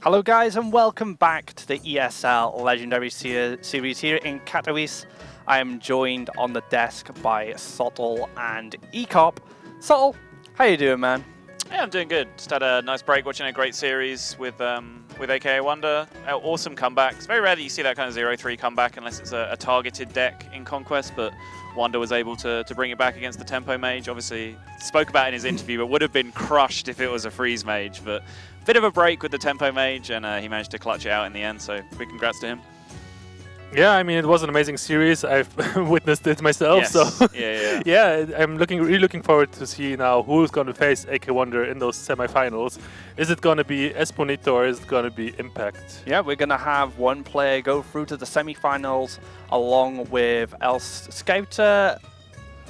Hello guys and welcome back to the ESL Legendary Series here in Katowice. I am joined on the desk by Sottle and Ecop. Sottle, how you doing, man? Yeah, I'm doing good. Just had a nice break watching a great series with AKA Wonder. Awesome comeback. It's very rare that you see that kind of 0-3 comeback unless it's a targeted deck in Conquest, but Wonder was able to bring it back against the Tempo Mage. Obviously, spoke about in his interview, but would have been crushed if it was a Freeze Mage. But bit of a break with the Tempo Mage, and he managed to clutch it out in the end, so big congrats to him. Yeah, I mean, it was an amazing series. I've witnessed it myself, Yes. so yeah. I'm really looking forward to see now who's going to face AK Wonder in those semifinals. Is it going to be Espumito or is it going to be Impact? Yeah, we're going to have one player go through to the semi-finals along with El Scouter,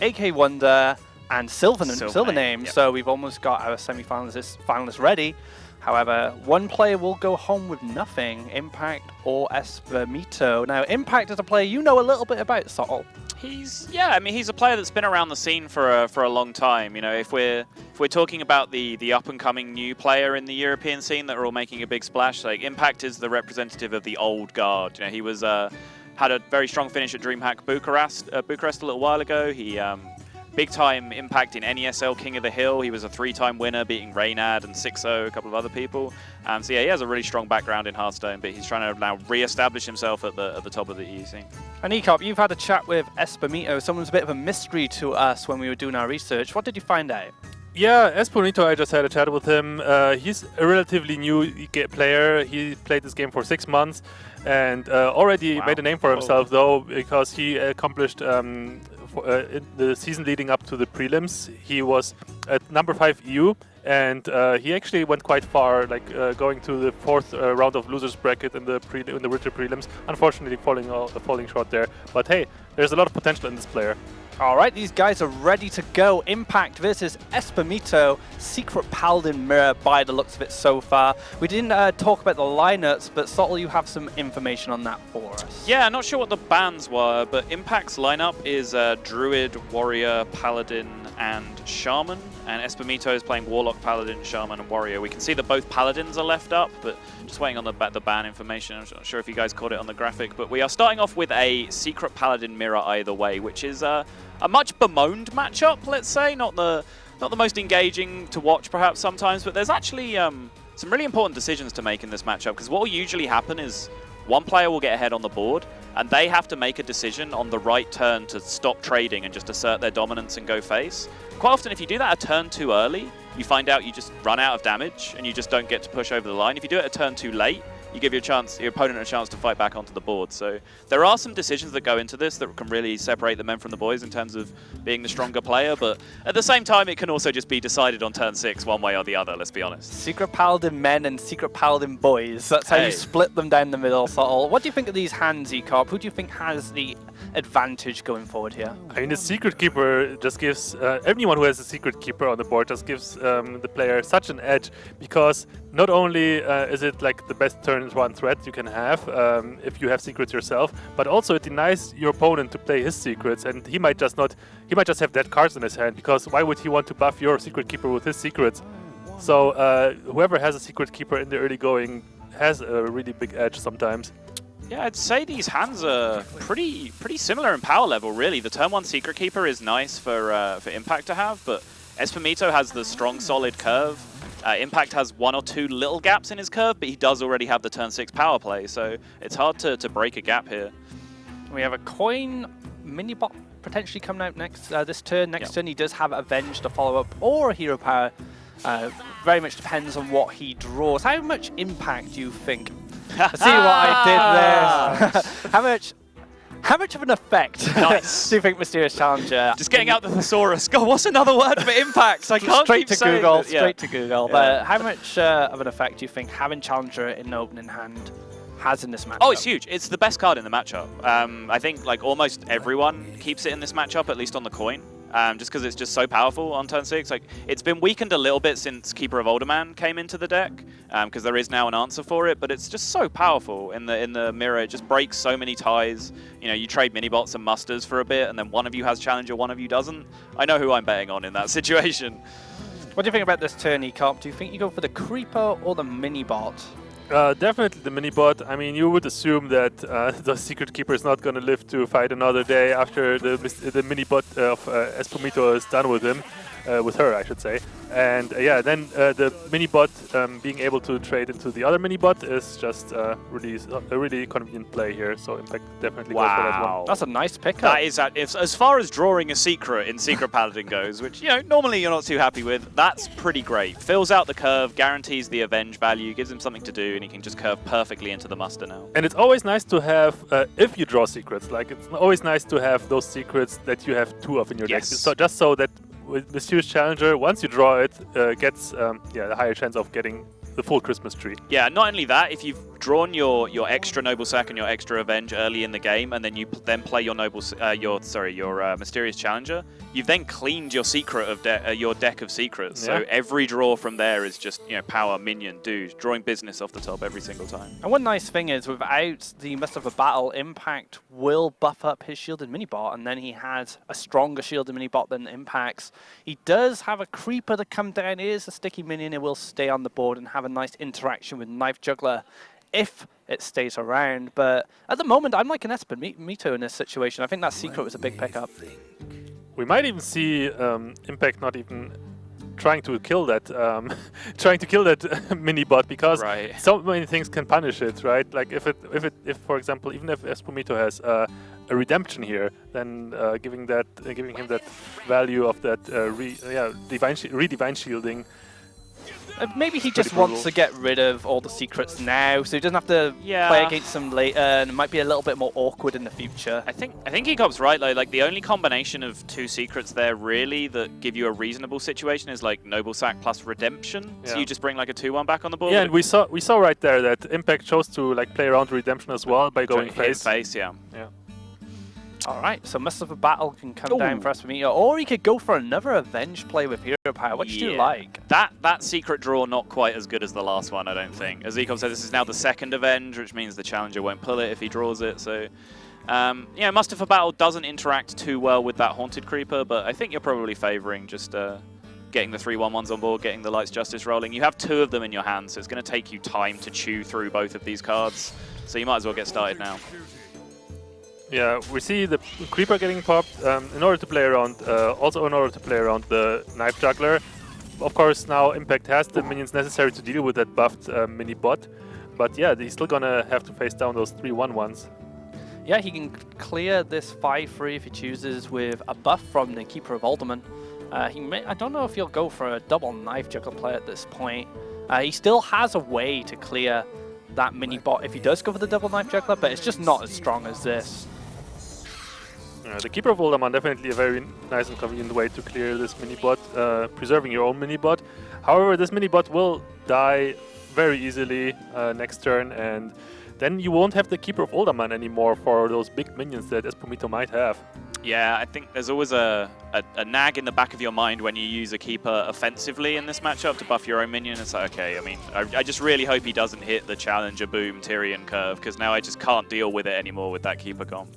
AK Wonder, and Silvername. Yep. So we've almost got our semi-finalists ready. However, one player will go home with nothing, Impact or Espumito. Now, Impact is a player you know a little bit about, Sottle. He's a player that's been around the scene for a long time. You know, if we're talking about the up and coming new player in the European scene that are all making a big splash, like Impact is the representative of the old guard. You know, he was had a very strong finish at DreamHack Bucharest a little while ago. He big time impact in ESL King of the Hill. He was a 3-time winner, beating Reynad and 6-0, a couple of other people. So yeah, he has a really strong background in Hearthstone, but he's trying to now re-establish himself at the top of the EU scene. And Ecop, you've had a chat with Espumito. Someone's a bit of a mystery to us when we were doing our research. What did you find out? Yeah, Espumito, I just had a chat with him. He's a relatively new player. He played this game for 6 months and already made a name for himself, though, because he accomplished in the season leading up to the prelims. He was at number 5 EU, and he actually went quite far, like going to the 4th round of losers bracket in the winter prelims. Unfortunately, falling short there. But hey, there's a lot of potential in this player. All right, these guys are ready to go. Impact versus Espumito, Secret Paladin Mirror by the looks of it so far. We didn't talk about the lineups, but Sottle, you have some information on that for us. Yeah, not sure what the bans were, but Impact's lineup is Druid, Warrior, Paladin, and Shaman. And Espumito is playing Warlock, Paladin, Shaman, and Warrior. We can see that both Paladins are left up, but just waiting on the ban information. I'm not sure if you guys caught it on the graphic, but we are starting off with a Secret Paladin Mirror either way, which is a much bemoaned matchup, let's say. Not the most engaging to watch perhaps sometimes, but there's actually some really important decisions to make in this matchup, because what will usually happen is one player will get ahead on the board, and they have to make a decision on the right turn to stop trading and just assert their dominance and go face. Quite often, if you do that a turn too early, you find out you just run out of damage and you just don't get to push over the line. If you do it a turn too late, you give your opponent a chance to fight back onto the board. So there are some decisions that go into this that can really separate the men from the boys in terms of being the stronger player, but at the same time, it can also just be decided on turn 6 one way or the other, let's be honest. Secret Paladin men and Secret Paladin boys. That's how you split them down the middle, Sottle. What do you think of these hands, Ecop? Who do you think has the advantage going forward here? I mean, the Secret Keeper just gives anyone who has a Secret Keeper on the board just gives the player such an edge, because not only is it like the best turn 1 threat you can have if you have secrets yourself, but also it denies your opponent to play his secrets, and he might just have dead cards in his hand, because why would he want to buff your Secret Keeper with his secrets? So whoever has a Secret Keeper in the early going has a really big edge sometimes. Yeah, I'd say these hands are pretty similar in power level, really. The turn 1 Secret Keeper is nice for Impact to have, but Espumito has the strong, solid curve. Impact has 1 or 2 little gaps in his curve, but he does already have the turn 6 power play, so it's hard to break a gap here. We have a coin mini-bot potentially coming out next this turn. Next turn he does have Avenge to follow up, or Hero Power. Very much depends on what he draws. How much impact do you think? I see what I did there. How much of an effect do you think Mysterious Challenger? Just getting out the thesaurus. God, what's another word for impact? I can't straight keep to Google. saying Straight to Google. But how much of an effect do you think having Challenger in the opening hand has in this matchup? Oh, it's huge. It's the best card in the matchup. I think like almost everyone keeps it in this matchup, at least on the coin. Just because it's just so powerful on turn 6. Like, it's been weakened a little bit since Keeper of Alderman came into the deck, because there is now an answer for it, but it's just so powerful in the mirror. It just breaks so many ties. You know, you trade mini-bots and musters for a bit, and then one of you has Challenger, one of you doesn't. I know who I'm betting on in that situation. What do you think about this turn, Ecop? Do you think you go for the Creeper or the mini-bot? Definitely the mini bot. I mean, you would assume that the Secret Keeper is not going to live to fight another day after the mini bot of Espumito is done with him, with her, I should say. And yeah, then the mini bot being able to trade into the other mini bot is just a really convenient play here. So Impact definitely goes for that one. That's a nice pickup. That is, as far as drawing a secret in Secret Paladin goes, which normally you're not too happy with, that's pretty great. Fills out the curve, guarantees the avenge value, gives him something to do, and he can just curve perfectly into the muster now. And it's always nice to have, if you draw secrets, like it's always nice to have those secrets that you have 2 of in your deck. So just so that with Mysterious Challenger, once you draw it, gets a higher chance of getting the full Christmas tree. Yeah, not only that, if you've drawn your extra Noble Sack and your extra Avenge early in the game, and then you then play your Mysterious Challenger, you've then cleaned your secret of your deck of secrets. Yeah. So every draw from there is just power, minion, dude, drawing business off the top every single time. And one nice thing is, without the Mist of a Battle, Impact will buff up his shielded mini-bot, and then he has a stronger shielded mini-bot than Impact's. He does have a Creeper to come down. It is a sticky minion. It will stay on the board and have a nice interaction with Knife Juggler if it stays around. But at the moment, I'm like an Espumito in this situation. I think that secret was a big pickup. We might even see Impact not even trying to kill that mini bot, because so many things can punish it, right? Like if for example, even if Espumito has a redemption here, then giving him that value of that divine shielding. Maybe he just wants to get rid of all the secrets now, so he doesn't have to play against them later, and it might be a little bit more awkward in the future. I think Ecop's right, though. Like, the only combination of 2 secrets there, really, that give you a reasonable situation is, like, Noble Sack plus Redemption. Yeah. So you just bring, like, a 2-1 back on the board. Yeah, and we saw right there that Impact chose to, like, play around Redemption as well by going face. Yeah. All right, so Mist of a Battle can come down for Espumito, or he could go for another Avenge play with Hero Power. What do you like? That secret draw not quite as good as the last one, I don't think. As Ecop said, this is now the second Avenge, which means the Challenger won't pull it if he draws it. So, Mist of a Battle doesn't interact too well with that Haunted Creeper, but I think you're probably favoring just getting the 3/1/1s on board, getting the Light's Justice rolling. You have 2 of them in your hand, so it's going to take you time to chew through both of these cards. So you might as well get started now. Yeah, we see the Creeper getting popped in order to play around, also in order to play around the Knife Juggler. Of course, now Impact has the minions necessary to deal with that buffed mini-bot, but yeah, he's still gonna have to face down those 3/1/1s. Yeah, he can clear this 5/3 if he chooses with a buff from the Keeper of Alderman. I don't know if he'll go for a double Knife Juggler play at this point. He still has a way to clear that mini-bot if he does go for the double Knife Juggler, but it's just not as strong as this. The Keeper of Alderman, definitely a very nice and convenient way to clear this mini-bot, preserving your own mini-bot. However, this mini-bot will die very easily next turn, and then you won't have the Keeper of Alderman anymore for those big minions that Espumito might have. Yeah, I think there's always a nag in the back of your mind when you use a Keeper offensively in this matchup to buff your own minion. It's like, okay, I mean, I just really hope he doesn't hit the Challenger Boom Tyrion curve, because now I just can't deal with it anymore with that Keeper comp.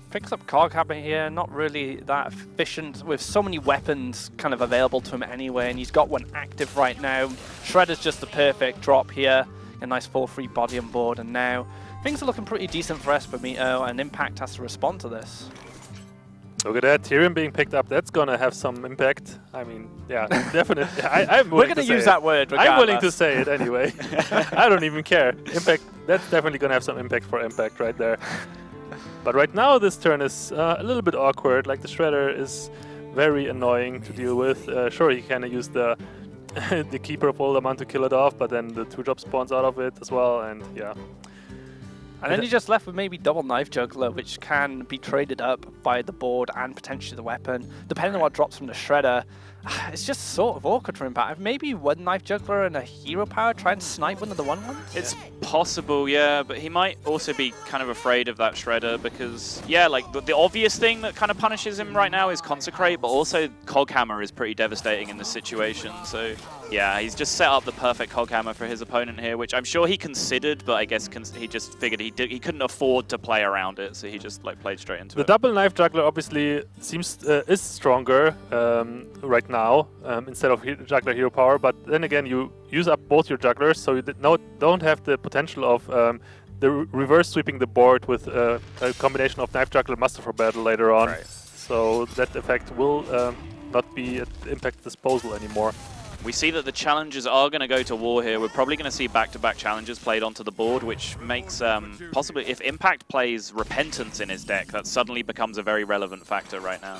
Picks up Cog Habit here, not really that efficient, with so many weapons kind of available to him anyway, and he's got one active right now. Shredder's just the perfect drop here, a nice 4/3 body on board, and now things are looking pretty decent for Espumito, and Impact has to respond to this. Look at that, Tyrion being picked up, that's gonna have some impact. I mean, yeah, definitely. We're gonna use that word regardless. I'm willing to say it anyway. I don't even care. Impact, that's definitely gonna have some impact for Impact right there. But right now, this turn is a little bit awkward. Like, the Shredder is very annoying to deal with. Sure, he can use the the Keeper of Alderman to kill it off, but then the 2-drop spawns out of it as well, and yeah. And then you're just left with maybe double Knife Juggler, which can be traded up by the board and potentially the weapon, depending on what drops from the Shredder. It's just sort of awkward for Impact. Maybe one Knife Juggler and a Hero Power try and snipe one of the 1/1s? It's possible, yeah, but he might also be kind of afraid of that Shredder because, yeah, like the obvious thing that kind of punishes him right now is Consecrate, but also Coghammer is pretty devastating in this situation. So, yeah, he's just set up the perfect Coghammer for his opponent here, which I'm sure he considered, but I guess he just figured he couldn't afford to play around it, so he just like played straight into it. The double Knife Juggler obviously seems is stronger right now. now instead of juggler hero power, but then again you use up both your jugglers, so you don't have the potential of the reverse sweeping the board with a combination of knife juggler master for battle later on. Right. So that effect will not be at Impact disposal anymore. We see that the challengers are going to go to war here. We're probably going to see back-to-back challengers played onto the board, which makes possibly, if Impact plays Repentance in his deck, that suddenly becomes a very relevant factor right now.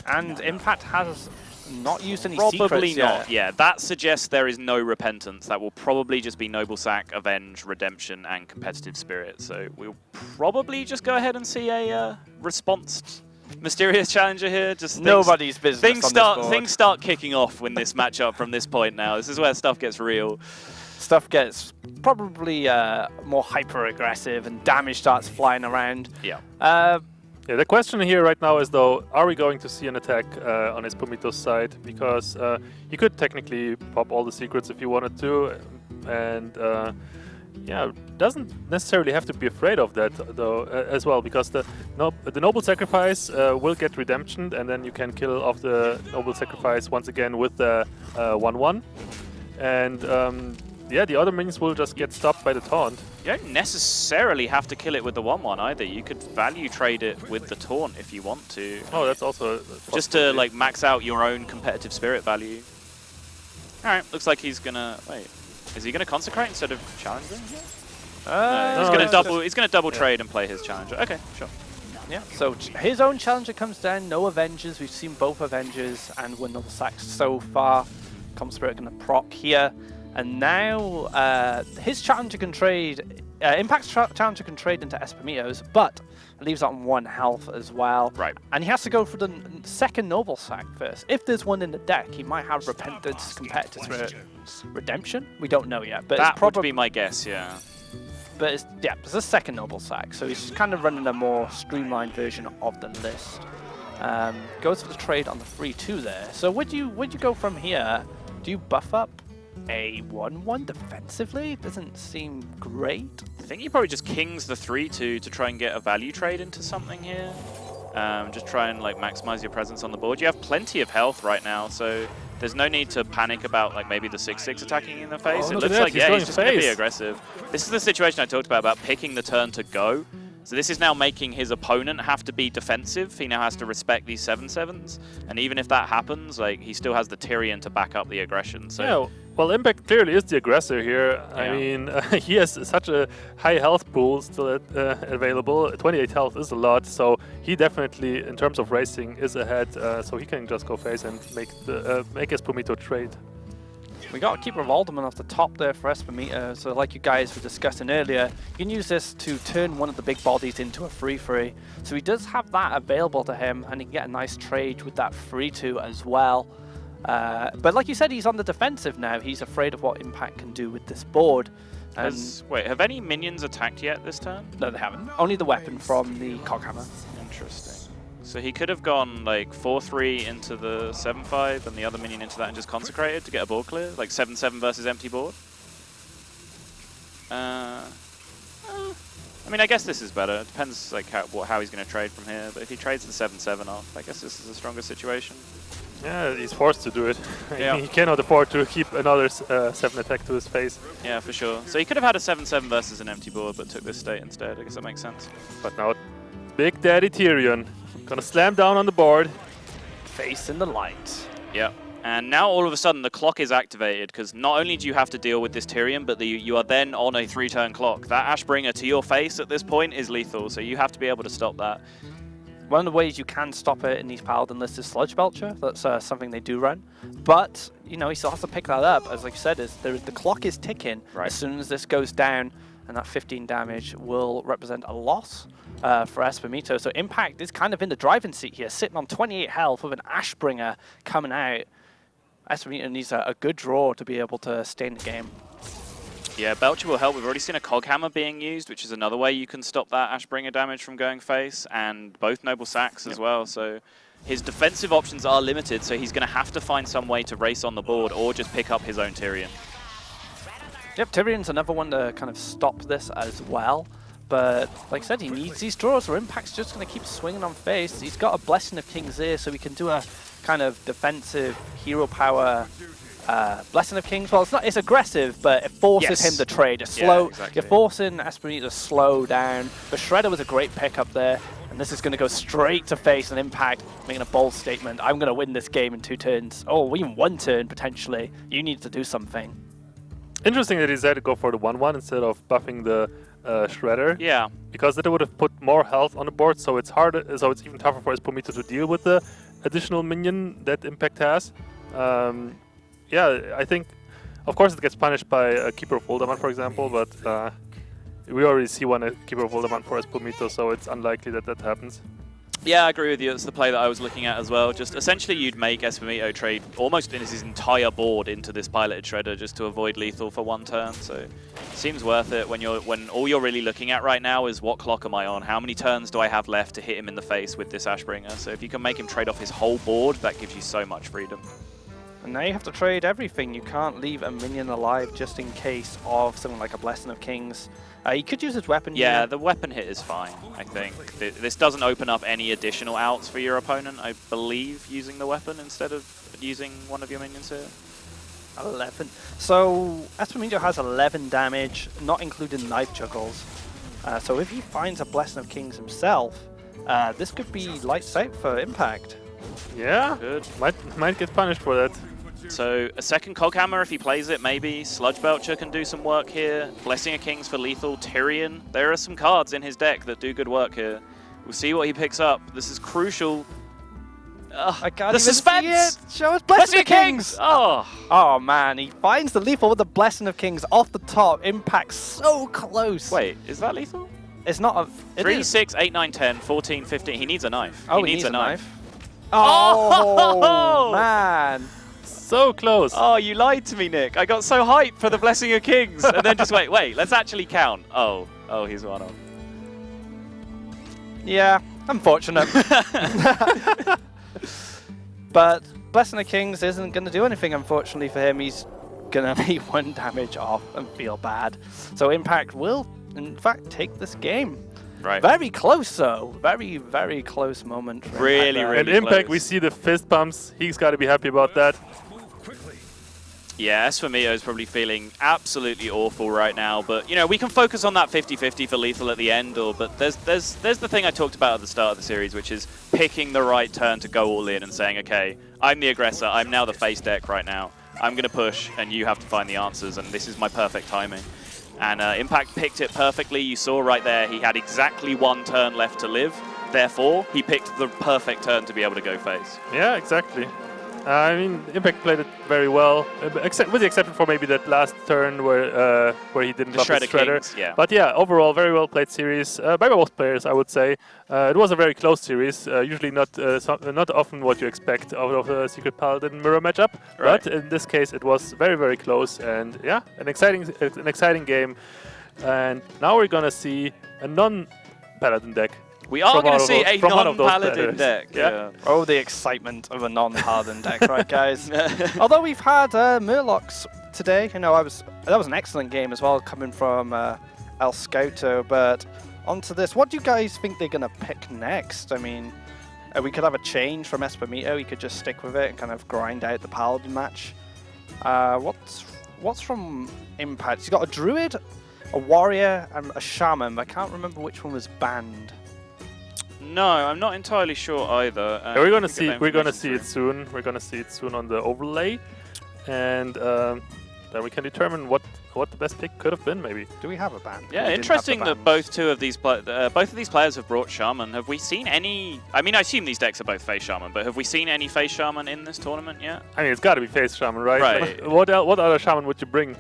And Impact has not used any Probably secrets not, yet. yeah. That suggests there is no Repentance. That will probably just be Noble Sack, Avenge, Redemption, and Competitive Spirit. So we'll probably just go ahead and see a response Mysterious Challenger here. Just nobody's business. Things start kicking off in this matchup from this point now. This is where stuff gets real. Stuff gets probably more hyper-aggressive and damage starts flying around. Yeah. Yeah, the question here right now is, though, are we going to see an attack on Espumito's side? Because he could technically pop all the secrets if he wanted to, and yeah, doesn't necessarily have to be afraid of that, though, as well, because the Noble Sacrifice will get Redemption, and then you can kill off the Noble Sacrifice once again with the 1-1. And yeah, the other minions will just get stopped by the taunt. You don't necessarily have to kill it with the 1-1 either. You could value trade it with the taunt if you want to. Oh, that's also just to like max out your own competitive spirit value. All right, looks like he's gonna wait. Is he gonna consecrate instead of challenging? No, he's gonna double trade and play his challenger. Okay, sure. Yeah. So his own challenger comes down. No Avengers. We've seen both Avengers and one Noble Sack so far. Comp Spirit gonna proc here. And now his challenger can trade, Impact's challenger can trade into Espumito's, but it leaves on 1 health as well. Right. And he has to go for the second Noble Sack first. If there's one in the deck, he might have Repentance, Competitive Spirit, Redemption. We don't know yet, but that would be my guess, yeah. But it's a second Noble Sack, so he's kind of running a more streamlined version of the list. Goes for the trade on the 3-2 there. So would you go from here? Do you buff up a 1-1 defensively? Doesn't seem great. I think he probably just kings the 3-2 to try and get a value trade into something here. Just try and like maximize your presence on the board. You have plenty of health right now, so there's no need to panic about like maybe the 6-6 attacking in the face. Oh, it look looks at that. like, He's yeah, going he's just going to be face. aggressive. This is the situation I talked about picking the turn to go. So this is now making his opponent have to be defensive. He now has to respect these 7/7s, and even if that happens, like he still has the Tyrion to back up the aggression. So yeah, well, Impact clearly is the aggressor here. Yeah. I mean, he has such a high health pool still available. 28 health is a lot, so he definitely, in terms of racing, is ahead. So he can just go face and make Espumito trade. We got to keep Revolderman off the top there for Espumito. So like you guys were discussing earlier, you can use this to turn one of the big bodies into a 3-3. So he does have that available to him, and he can get a nice trade with that 3-2 as well. But like you said, he's on the defensive now. He's afraid of what Impact can do with this board. wait, have any minions attacked yet this turn? No, they haven't. Only the weapon from the Cockhammer. Interesting. So he could have gone like 4-3 into the 7-5 and the other minion into that and just consecrated to get a board clear, like 7-7 versus empty board. I mean, I guess this is better. It depends like how he's going to trade from here. But if he trades the 7-7 off, I guess this is a stronger situation. Yeah, he's forced to do it. Yeah. He cannot afford to keep another 7 attack to his face. Yeah, for sure. So he could have had a 7-7 versus an empty board, but took this state instead. I guess that makes sense. But now, Big Daddy Tyrion gonna slam down on the board. Face in the light. Yeah. And now all of a sudden the clock is activated, because not only do you have to deal with this Tyrion, but you are then on a 3-turn clock. That Ashbringer to your face at this point is lethal, so you have to be able to stop that. One of the ways you can stop it in these Paladin lists is Sludge Belcher. That's something they do run. But, you know, he still has to pick that up. As like you said, the clock is ticking. Right. As soon as this goes down, and that 15 damage will represent a loss for Espumito. So Impact is kind of in the driving seat here, sitting on 28 health with an Ashbringer coming out. Espumito needs a good draw to be able to stay in the game. Yeah, Belcher will help. We've already seen a Coghammer being used, which is another way you can stop that Ashbringer damage from going face, and both Noble Sacks as well. So his defensive options are limited, so he's going to have to find some way to race on the board or just pick up his own Tyrion. Yep, Tyrion's another one to kind of stop this as well. but like I said, he needs these draws, or Impact's just going to keep swinging on face. He's got a Blessing of Kings here, so he can do a kind of defensive hero power Blessing of Kings. Well, it's aggressive, but it forces him to trade. You're forcing Espumito to slow down. But Shredder was a great pickup there, and this is going to go straight to face an Impact, making a bold statement. I'm going to win this game in 2 turns, or even 1 turn potentially. You need to do something. Interesting that he decided to go for the 1/1 instead of buffing the Shredder. Yeah. Because that would have put more health on the board, so it's harder. So it's even tougher for Espumito to deal with the additional minion that Impact has. Yeah, I think, of course, it gets punished by a Keeper of Voldemort, for example, but we already see one Keeper of Voldemort for Espumito, so it's unlikely that that happens. Yeah, I agree with you. It's the play that I was looking at as well. Just essentially, you'd make Espumito trade almost in his entire board into this piloted Shredder just to avoid lethal for 1 turn. So it seems worth it when all you're really looking at right now is what clock am I on? How many turns do I have left to hit him in the face with this Ashbringer? So if you can make him trade off his whole board, that gives you so much freedom. And now you have to trade everything. You can't leave a minion alive just in case of something like a Blessing of Kings. He could use his weapon. Yeah, the weapon hit is fine, I think. This doesn't open up any additional outs for your opponent, I believe, using the weapon instead of using one of your minions here. 11. So Espumito has 11 damage, not including knife juggles. So if he finds a Blessing of Kings himself, this could be lights out for Impact. Yeah, good. Might get punished for that. So a second Coghammer if he plays it, maybe. Sludge Belcher can do some work here. Blessing of Kings for lethal. Tyrion. There are some cards in his deck that do good work here. We'll see what he picks up. This is crucial. I can't the even suspense! see it. Show us Blessing of Kings! Oh, Man, he finds the lethal with the Blessing of Kings off the top. Impact so close. Wait, is that lethal? It's not a... 3, 6, 8, 9, 10, 14, 15. He needs a knife. Oh, he needs a knife. Oh, man. So close. Oh, you lied to me, Nick. I got so hyped for the Blessing of Kings. And then just wait, let's actually count. Oh, he's one off. Yeah, unfortunate. But Blessing of Kings isn't going to do anything, unfortunately, for him. He's going to be 1 damage off and feel bad. So Impact will, in fact, take this game. Right. Very close, though. Very, very close moment. Really And Impact, close. we see the fist bumps. He's got to be happy about that. Yeah, Espumito is probably feeling absolutely awful right now, but you know, we can focus on that 50-50 for lethal at the end, but there's the thing I talked about at the start of the series, which is picking the right turn to go all in and saying, okay, I'm the aggressor, I'm now the face deck right now, I'm going to push and you have to find the answers, and this is my perfect timing. And Impact picked it perfectly. You saw right there he had exactly 1 turn left to live, therefore he picked the perfect turn to be able to go face. Yeah, exactly. I mean, Impact played it very well, with the exception for maybe that last turn where he didn't buff his Shredder. Kings, yeah. But yeah, overall, very well played series by both players, I would say. It was a very close series, usually not often what you expect out of a Secret Paladin mirror matchup. Right. But in this case, it was very, very close, and yeah, an exciting game. And now we're gonna see a non-Paladin deck. We are going to see a non-Paladin deck. Yeah. Oh, the excitement of a non-Paladin deck, right, guys? Although we've had Murlocs today, you know, that was an excellent game as well, coming from El Scouto. But onto this, what do you guys think they're going to pick next? I mean, we could have a change from Espumito. He could just stick with it and kind of grind out the Paladin match. What's from Impact? He's got a Druid, a Warrior, and a Shaman. I can't remember which one was banned. No, I'm not entirely sure either. Yeah, we're gonna see it soon. We're gonna see it soon on the overlay, and then we can determine what the best pick could have been. Maybe. Do we have a ban? Yeah, interesting that both of these players have brought Shaman. Have we seen any? I mean, I assume these decks are both face Shaman, but have we seen any face Shaman in this tournament yet? I mean, it's got to be face Shaman, right? Right. What other Shaman would you bring?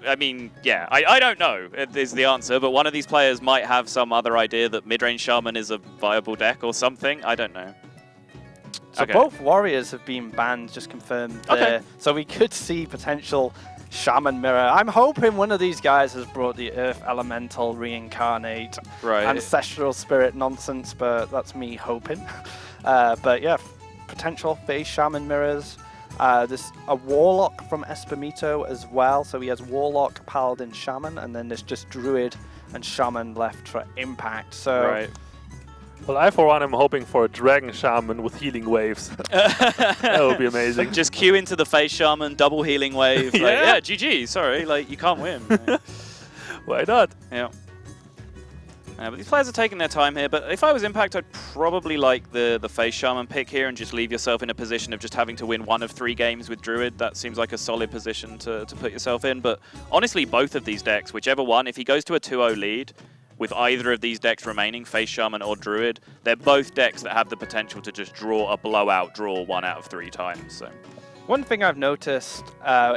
I mean, yeah, I don't know is the answer, but one of these players might have some other idea that mid-range Shaman is a viable deck or something. I don't know. So both Warriors have been banned, just confirmed there. So we could see potential Shaman Mirror. I'm hoping one of these guys has brought the Earth Elemental Reincarnate Ancestral Spirit nonsense, but that's me hoping. But yeah, potential face Shaman Mirrors. There's a Warlock from Espumito as well. So he has Warlock, Paladin, Shaman, and then there's just Druid and Shaman left for Impact. So. Right. Well, I for one am hoping for a Dragon Shaman with healing waves. That would be amazing. Just queue into the Face Shaman, double healing wave. Like, yeah, GG, sorry, like you can't win. Why not? Yeah. But these players are taking their time here, but if I was Impact, I'd probably like the Face Shaman pick here and just leave yourself in a position of just having to win 1 of 3 games with Druid. That seems like a solid position to put yourself in. But honestly, both of these decks, whichever one, if he goes to a 2-0 lead with either of these decks remaining, Face Shaman or Druid, they're both decks that have the potential to just draw a blowout draw 1 out of 3 times. So. One thing I've noticed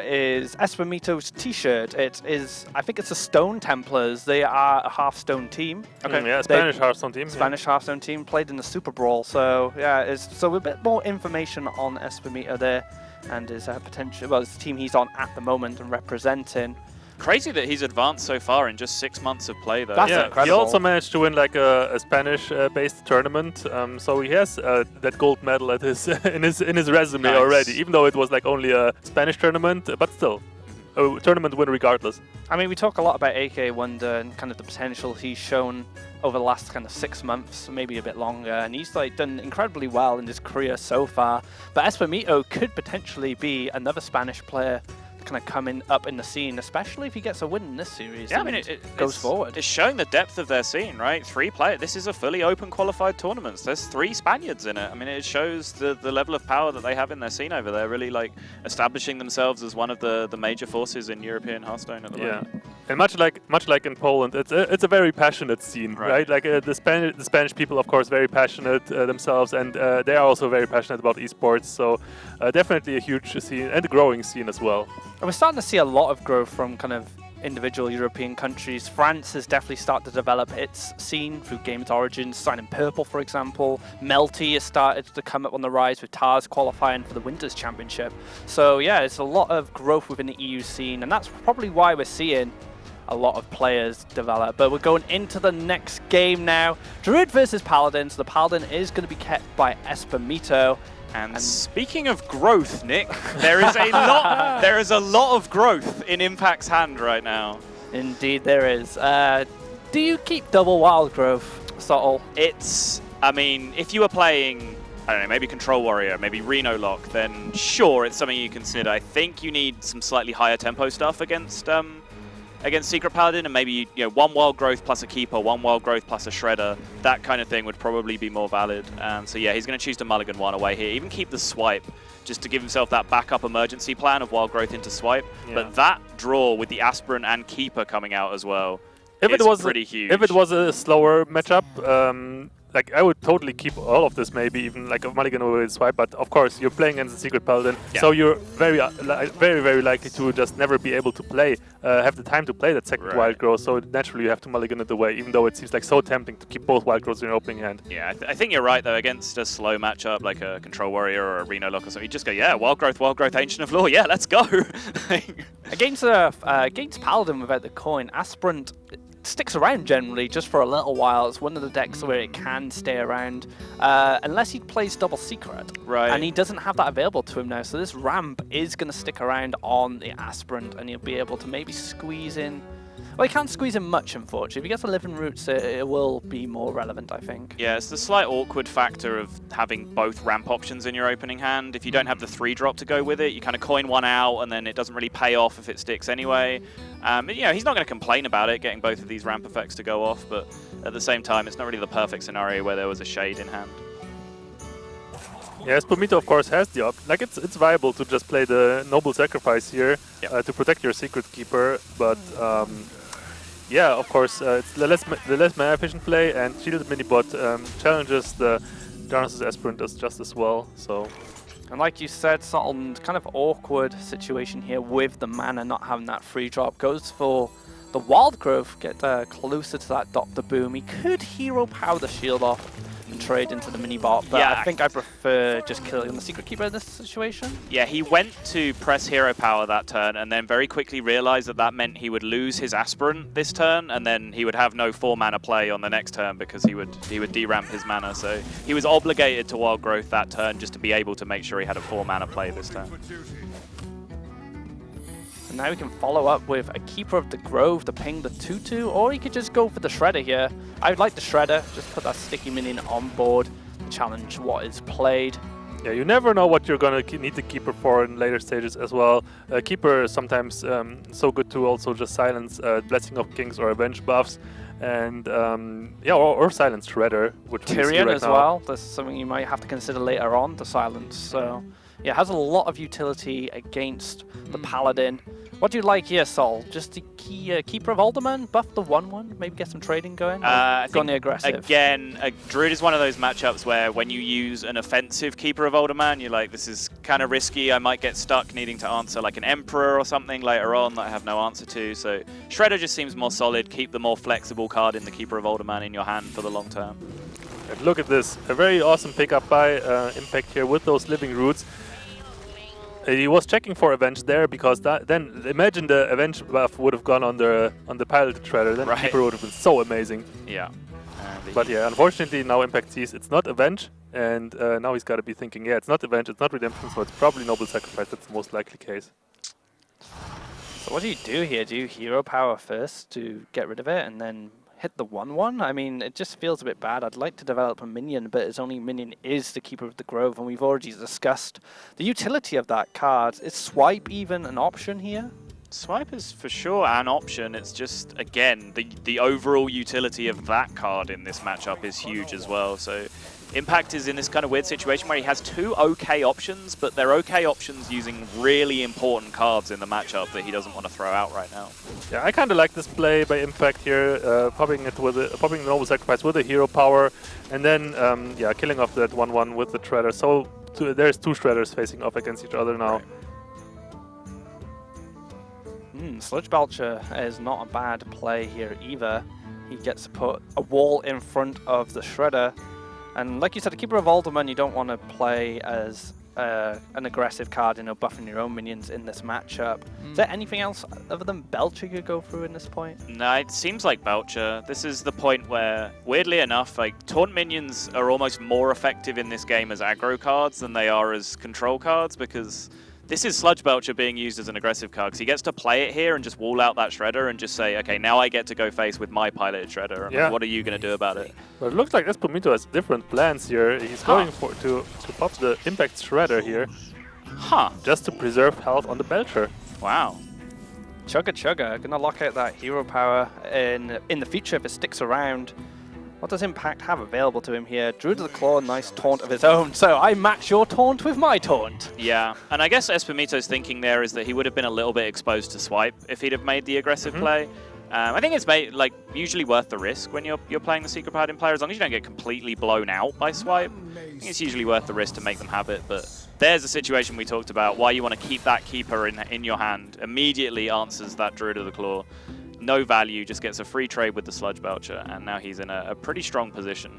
is Espumito's t-shirt. It is, I think it's the Stone Templars. They are a Hearthstone team. Okay. Yeah, Spanish Hearthstone team. Spanish Hearthstone team, played in the Super Brawl. So yeah, so a bit more information on Espumito there, and his potential. Well, it's the team he's on at the moment and representing. Crazy that he's advanced so far in just 6 months of play, though. That's Yeah, incredible. he also managed to win like a Spanish-based tournament, so he has that gold medal at his in his resume already. Even though it was like only a Spanish tournament, but still, a tournament win regardless. I mean, we talk a lot about AK Wonder and kind of the potential he's shown over the last kind of 6 months, maybe a bit longer, and he's like done incredibly well in his career so far. But Espumito could potentially be another Spanish player kind of coming up in the scene, especially if he gets a win in this series. Yeah, I mean, it goes forward. It's showing the depth of their scene, right? 3 players. This is a fully open qualified tournament. There's 3 Spaniards in it. I mean, it shows the level of power that they have in their scene over there, really like establishing themselves as one of the major forces in European Hearthstone at the moment. And much like in Poland, it's a very passionate scene, right? Like the Spanish people, of course, very passionate themselves, and they are also very passionate about esports. So definitely a huge scene and a growing scene as well. And we're starting to see a lot of growth from kind of individual European countries. France has definitely started to develop its scene through Games Origins, signing Purple, for example. Melty has started to come up on the rise with Tars qualifying for the Winters Championship. So yeah, it's a lot of growth within the EU scene, and that's probably why we're seeing a lot of players develop. But we're going into the next game now. Druid versus Paladin. So the Paladin is going to be kept by Espumito. And speaking of growth, Nick, there is a lot of growth in Impact's hand right now. Indeed there is. Do you keep double wild growth, Sottle? I mean, if you were playing, I don't know, maybe Control Warrior, maybe Reno Lock, then sure, it's something you consider. I think you need some slightly higher tempo stuff against Secret Paladin, and maybe 1 wild growth plus a keeper, 1 wild growth plus a shredder, that kind of thing would probably be more valid. So yeah, he's going to choose to mulligan 1 away here, even keep the swipe, just to give himself that backup emergency plan of wild growth into swipe. Yeah. But that draw with the aspirant and keeper coming out as well is pretty huge. If it was a slower matchup, like I would totally keep all of this, maybe even like a mulligan with swipe. But of course, you're playing against a Secret Paladin, so you're very, very likely to just never be able to play, have the time to play that second wild growth. So naturally, you have to mulligan it away, even though it seems like so tempting to keep both wild growths in your opening hand. Yeah, I think you're right though. Against a slow matchup like a Control Warrior or a Reno Lock or something, you just go, yeah, wild growth, Ancient of Law, yeah, let's go. Against Paladin without the coin, Aspirant sticks around generally just for a little while. It's one of the decks where it can stay around unless he plays double secret, and he doesn't have that available to him now, so this ramp is going to stick around on the Aspirant, and he'll be able to maybe squeeze in. Well, he can't squeeze in much, unfortunately. If he gets 11 roots, it will be more relevant, I think. Yeah, it's the slight awkward factor of having both ramp options in your opening hand. If you don't have the 3-drop to go with it, you kind of coin 1 out, and then it doesn't really pay off if it sticks anyway. He's not going to complain about it, getting both of these ramp effects to go off, but at the same time, it's not really the perfect scenario where there was a shade in hand. Yeah, Espumito of course has the option. Like it's viable to just play the Noble Sacrifice here to protect your Secret Keeper, but yeah, of course, it's the less mana efficient play, and Shielded Minibot challenges the Darnassus Aspirant just as well. So, and like you said, Sutton, kind of awkward situation here with the mana not having that free drop. Goes for the Wild Growth, get closer to that Dr. Boom. He could hero power the shield off, and trade into the mini bot, but Yeah. I think I prefer just killing the Secret Keeper in this situation. Yeah, he went to press hero power that turn and then very quickly realized that that meant he would lose his aspirant this turn, and then he would have no 4-mana play on the next turn because he would deramp his mana. So he was obligated to Wild Growth that turn just to be able to make sure he had a 4-mana play this turn. And now we can follow up with a Keeper of the Grove to ping the 2/2, or he could just go for the Shredder here. I would like the Shredder, just put that sticky minion on board, challenge what is played. Yeah, you never know what you're gonna need the Keeper for in later stages as well. Keeper is sometimes so good to also just silence Blessing of Kings or Avenge buffs, and yeah, or silence Shredder, which we see Tyrion right as now. well, that's something you might have to consider later on, the silence. So yeah, it has a lot of utility against the Paladin. What do you like here, Sol? Just the Keeper of Alderman, buff the 1/1, maybe get some trading going? I Go on think, the aggressive. again, Druid is one of those matchups where when you use an offensive Keeper of Alderman, you're like, this is kind of risky. I might get stuck needing to answer like an Emperor or something later on that I have no answer to. So Shredder just seems more solid. Keep the more flexible card in the Keeper of Alderman in your hand for the long term. And look at this, a very awesome pickup by Impact here with those Living Roots. He was checking for Avenge there because then imagine the Avenge buff would have gone on the piloted Shredder. Then Right. Keeper would have been so amazing. Yeah. But yeah, unfortunately now Impact sees it's not Avenge, and now he's got to be thinking, yeah, it's not Avenge, it's not Redemption, so it's probably Noble Sacrifice. That's the most likely case. So what do you do here? Do you hero power first to get rid of it and then hit the 1/1? I mean, it just feels a bit bad. I'd like to develop a minion, but his only minion is the Keeper of the Grove, and we've already discussed the utility of that card. Is Swipe even an option here? Swipe is for sure an option. It's just, again, the overall utility of that card in this matchup is huge as well. So Impact is in this kind of weird situation where he has two okay options, but they're okay options using really important cards in the matchup that he doesn't want to throw out right now. Yeah, I kind of like this play by Impact here, popping the Noble Sacrifice with a hero power, and then yeah, killing off that 1/1 with the Shredder. So there's two Shredders facing off against each other now. Sludge Belcher is not a bad play here either. He gets to put a wall in front of the Shredder. And like you said, a Keeper of Alderman, you don't want to play as an aggressive card, buffing your own minions in this matchup. Is there anything else other than Belcher you could go through in this point? No, it seems like Belcher. This is the point where, weirdly enough, like taunt minions are almost more effective in this game as aggro cards than they are as control cards, because this is Sludge Belcher being used as an aggressive card, because he gets to play it here and just wall out that Shredder and just say, okay, now I get to go face with my piloted Shredder, and Yeah. what are you going to do about it? But it looks like Espumito has different plans here. He's going for to pop the Impact Shredder here, Huh. just to preserve health on the Belcher. Wow. Chugga Chugga, gonna lock out that hero power in the future if it sticks around. What does Impact have available to him here? Druid of the Claw, nice taunt of his own. So I match your taunt with my taunt. Yeah, and I guess Espumito's thinking there is that he would have been a little bit exposed to Swipe if he'd have made the aggressive play. I think it's usually worth the risk when you're playing the Secret Paladin player, as long as you don't get completely blown out by Swipe. I think it's usually worth the risk to make them have it, but there's a situation we talked about, why you want to keep that Keeper in your hand. Immediately answers that Druid of the Claw. No value, just gets a free trade with the Sludge Belcher, and now he's in a pretty strong position.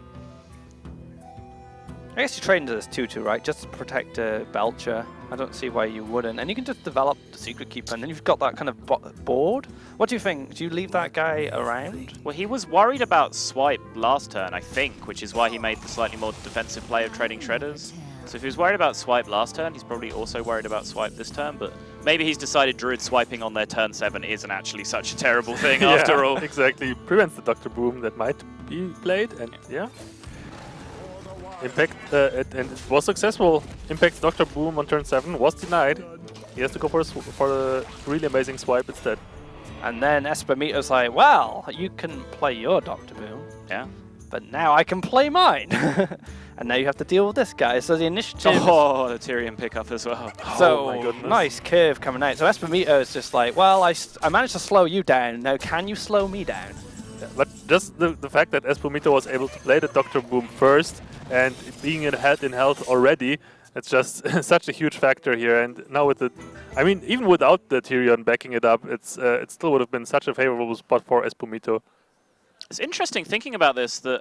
I guess you trade into this 2/2, right? Just to protect Belcher. I don't see why you wouldn't. And you can just develop the Secret Keeper, and then you've got that kind of board. What do you think? Do you leave that guy around? Well, he was worried about Swipe last turn, I think, which is why he made the slightly more defensive play of trading Shredders. So if he was worried about Swipe last turn, he's probably also worried about Swipe this turn, but maybe he's decided Druid swiping on their turn 7 isn't actually such a terrible thing after all. Exactly. Prevents the Dr. Boom that might be played, and yeah. Impact, and it was successful. Impact's Dr. Boom on turn 7 was denied. He has to go for a really amazing swipe instead. And then Espumito's like, well, you can play your Dr. Boom, Yeah. but now I can play mine. And now you have to deal with this guy. So the initiative... Oh, the Tyrion pickup as well. So, my goodness. nice curve coming out. So Espumito is just like, well, I managed to slow you down. Now can you slow me down? Yeah, but just the fact that Espumito was able to play the Dr. Boom first and being in health already, it's just such a huge factor here. And now with the, I mean, even without the Tyrion backing it up, it still would have been such a favorable spot for Espumito. It's interesting thinking about this that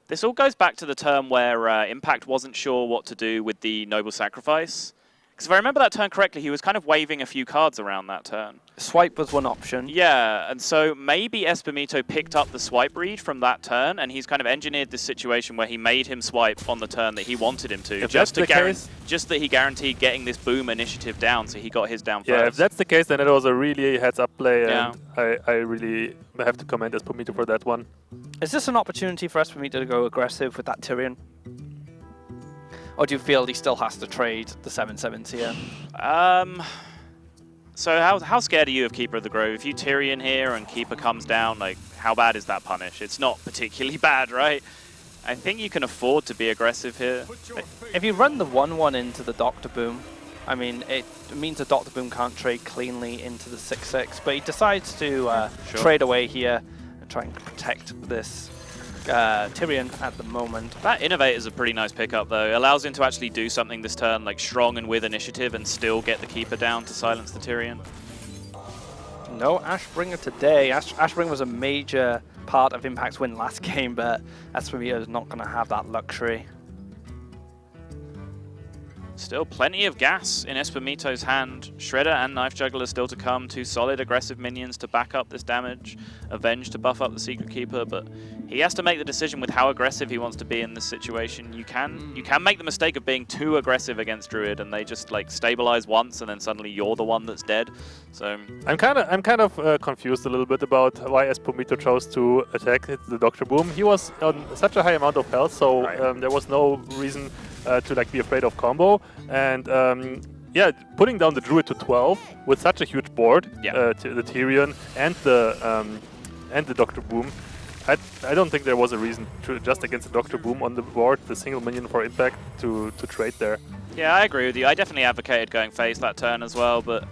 This all goes back to the turn where Impact wasn't sure what to do with the Noble Sacrifice. Because if I remember that turn correctly, he was kind of waving a few cards around that turn. Swipe was one option. Yeah, and so maybe Espumito picked up the swipe read from that turn, and he's kind of engineered this situation where he made him swipe on the turn that he wanted him to, just that he guaranteed getting this boom initiative down, so he got his down first. Yeah, if that's the case, then it was a really heads-up play, and I really have to commend Espumito for that one. Is this an opportunity for Espumito to go aggressive with that Tyrion? Or do you feel he still has to trade the 7/7s here? So how scared are you of Keeper of the Grove? If you Tyrion here and Keeper comes down, like, how bad is that punish? It's not particularly bad, right? I think you can afford to be aggressive here. If you run the 1/1 into the Doctor Boom, I mean, it means the Doctor Boom can't trade cleanly into the 6/6, but he decides to trade away here and try and protect this Tyrion at the moment. That Innovate is a pretty nice pickup, though. It allows him to actually do something this turn, like strong and with initiative, and still get the Keeper down to silence the Tyrion. No Ashbringer today. Ashbringer was a major part of Impact's win last game, but Espumito is not going to have that luxury. Still plenty of gas in Espumito's hand. Shredder and Knife Juggler still to come. Two solid aggressive minions to back up this damage. Avenge to buff up the Secret Keeper, but he has to make the decision with how aggressive he wants to be in this situation. You can make the mistake of being too aggressive against Druid, and they just like stabilize once, and then suddenly you're the one that's dead. So I'm kind of confused a little bit about why Espumito chose to attack the Doctor Boom. He was on such a high amount of health, so there was no reason to like be afraid of combo. And yeah, putting down the Druid to 12 with such a huge board, the Tyrion and the Doctor Boom, I don't think there was a reason to just against the Doctor Boom on the board, the single minion for Impact, to trade there. Yeah, I agree with you. I definitely advocated going face that turn as well, but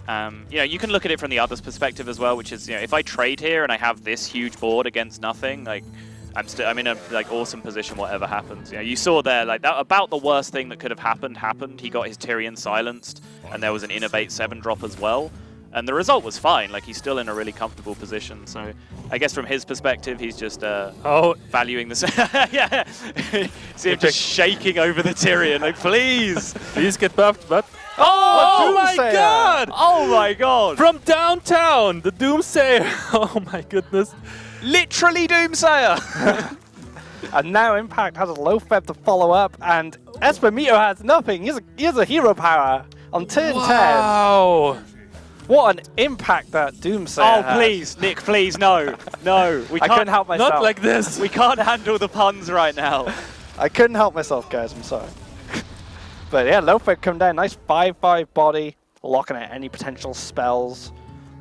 you know, you can look at it from the other's perspective as well, which is, you know, if I trade here and I have this huge board against nothing, like I'm in a like awesome position whatever happens. You know, you saw there like that about the worst thing that could have happened. He got his Tyrion silenced, and there was an Innovate 7-drop as well. And the result was fine. Like, he's still in a really comfortable position. So I guess from his perspective, he's just valuing the yeah. See him just shaking over the Tyrion. Like, please get buffed, but oh my god! Oh my god! From downtown, the Doomsayer. Oh my goodness. Literally Doomsayer! And now Impact has a low feb to follow up, and Espumito has nothing. He has a hero power on turn 10. Wow! What an impact that Doomsayer has. Please, Nick, please, no. No, we can't. I couldn't help myself. Not like this. We can't handle the puns right now. I couldn't help myself, guys. I'm sorry. But yeah, low feb come down. Nice 5/5 body, locking out any potential spells.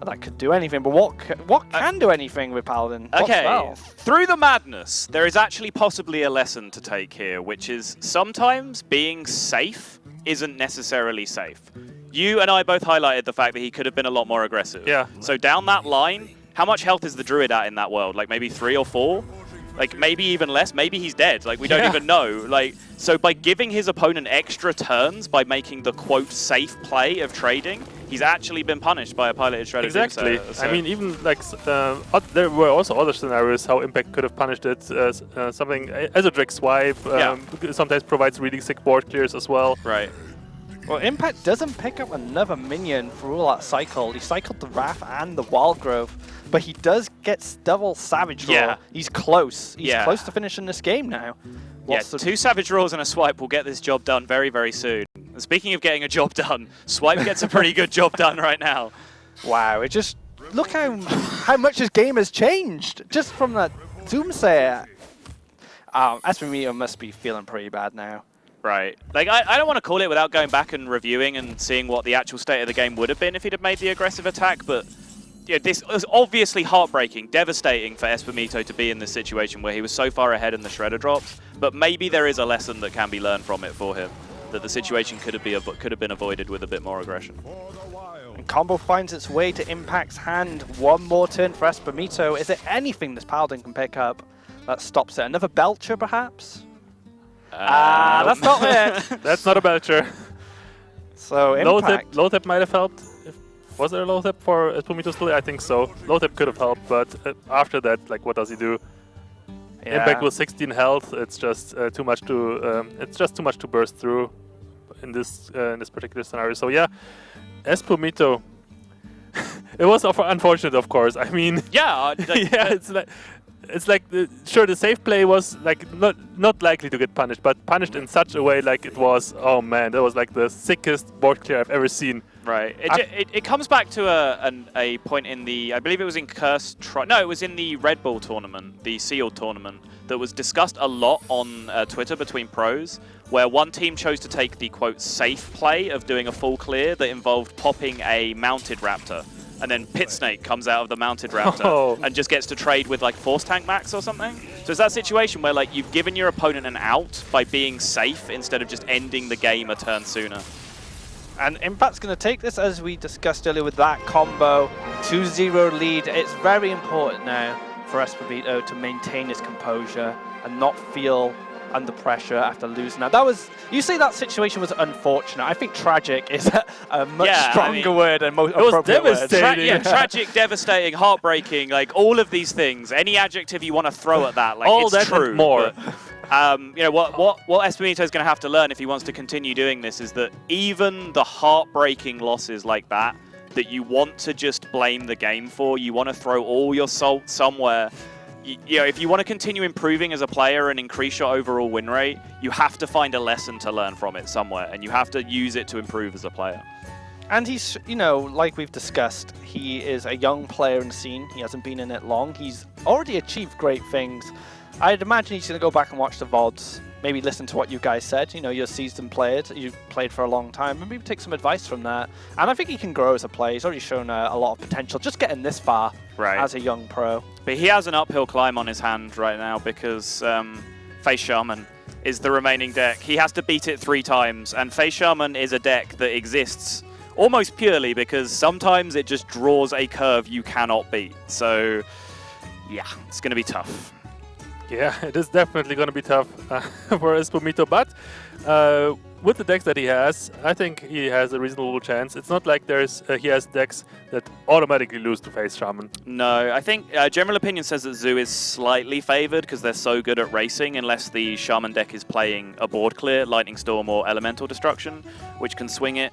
That could do anything, but what can do anything with Paladin? Okay, through the madness, there is actually possibly a lesson to take here, which is sometimes being safe isn't necessarily safe. You and I both highlighted the fact that he could have been a lot more aggressive. Yeah. So down that line, how much health is the Druid at in that world? Like maybe 3 or 4? Like maybe even less, maybe he's dead, like we don't even know. Like, so by giving his opponent extra turns, by making the quote safe play of trading, he's actually been punished by a piloted Shredder. Exactly. So I mean, even like there were also other scenarios how Impact could have punished it. Something as a Drake swipe sometimes provides really sick board clears as well. Right. Well, Impact doesn't pick up another minion for all that cycle. He cycled the Wrath and the Wild Growth, but he does get double Savage Roar. Yeah. He's close. He's close to finishing this game now. What's 2 Savage Roars and a Swipe will get this job done very, very soon. And speaking of getting a job done, Swipe gets a pretty good job done right now. Wow, it just... Look how much his game has changed just from that Doomsayer. Espumito must be feeling pretty bad now. Right. Like, I don't want to call it without going back and reviewing and seeing what the actual state of the game would have been if he'd have made the aggressive attack, but yeah, this was obviously heartbreaking, devastating for Espumito to be in this situation where he was so far ahead in the Shredder drops, but maybe there is a lesson that can be learned from it for him, that the situation could have been avoided with a bit more aggression. And combo finds its way to Impact's hand. One more turn for Espumito. Is there anything this Paladin can pick up that stops it? Another Belcher, perhaps? That's not it. That's not a Belcher. So Impact. Low tap might have helped. Was there a low tap for Espumito still? I think so. Low tap could have helped, but after that, like, what does he do? Impact with 16 health. It's just too much to burst through in this particular scenario. So yeah, Espumito. It was unfortunate, of course. I mean, yeah, it's like sure, the safe play was like not likely to get punished, but punished in such a way like it was. Oh man, that was like the sickest board clear I've ever seen. Right. It comes back to a point in the, I believe it was in it was in the Red Bull tournament, the sealed tournament, that was discussed a lot on Twitter between pros, where one team chose to take the, quote, safe play of doing a full clear that involved popping a mounted raptor. And then Pit Snake comes out of the mounted raptor and just gets to trade with like Force Tank Max or something. So it's that situation where like you've given your opponent an out by being safe instead of just ending the game a turn sooner. And Impact's going to take this, as we discussed earlier, with that combo. 2-0 lead. It's very important now for Espumito to maintain his composure and not feel under pressure after losing. Now, you say that situation was unfortunate. I think tragic is a much stronger word and more appropriate word. Tragic, devastating, heartbreaking, like all of these things. Any adjective you want to throw at that, like all it's that true. And more. You know what Espumito is going to have to learn if he wants to continue doing this is that even the heartbreaking losses like that you want to just blame the game for, you want to throw all your salt somewhere. You know, if you want to continue improving as a player and increase your overall win rate, you have to find a lesson to learn from it somewhere, and you have to use it to improve as a player. And he's, you know, like we've discussed, he is a young player in the scene. He hasn't been in it long. He's already achieved great things. I'd imagine he's going to go back and watch the VODs, maybe listen to what you guys said. You know, you're seasoned players, you've played for a long time, and maybe take some advice from that. And I think he can grow as a player. He's already shown a lot of potential just getting this far as a young pro. But he has an uphill climb on his hand right now because Face Shaman is the remaining deck. He has to beat it 3 times, and Face Shaman is a deck that exists almost purely because sometimes it just draws a curve you cannot beat. So, yeah, it's going to be tough. Yeah, it is definitely going to be tough for Espumito, but with the decks that he has, I think he has a reasonable chance. It's not like he has decks that automatically lose to Face Shaman. No, I think general opinion says that Zoo is slightly favored because they're so good at racing, unless the Shaman deck is playing a board clear, Lightning Storm or Elemental Destruction, which can swing it.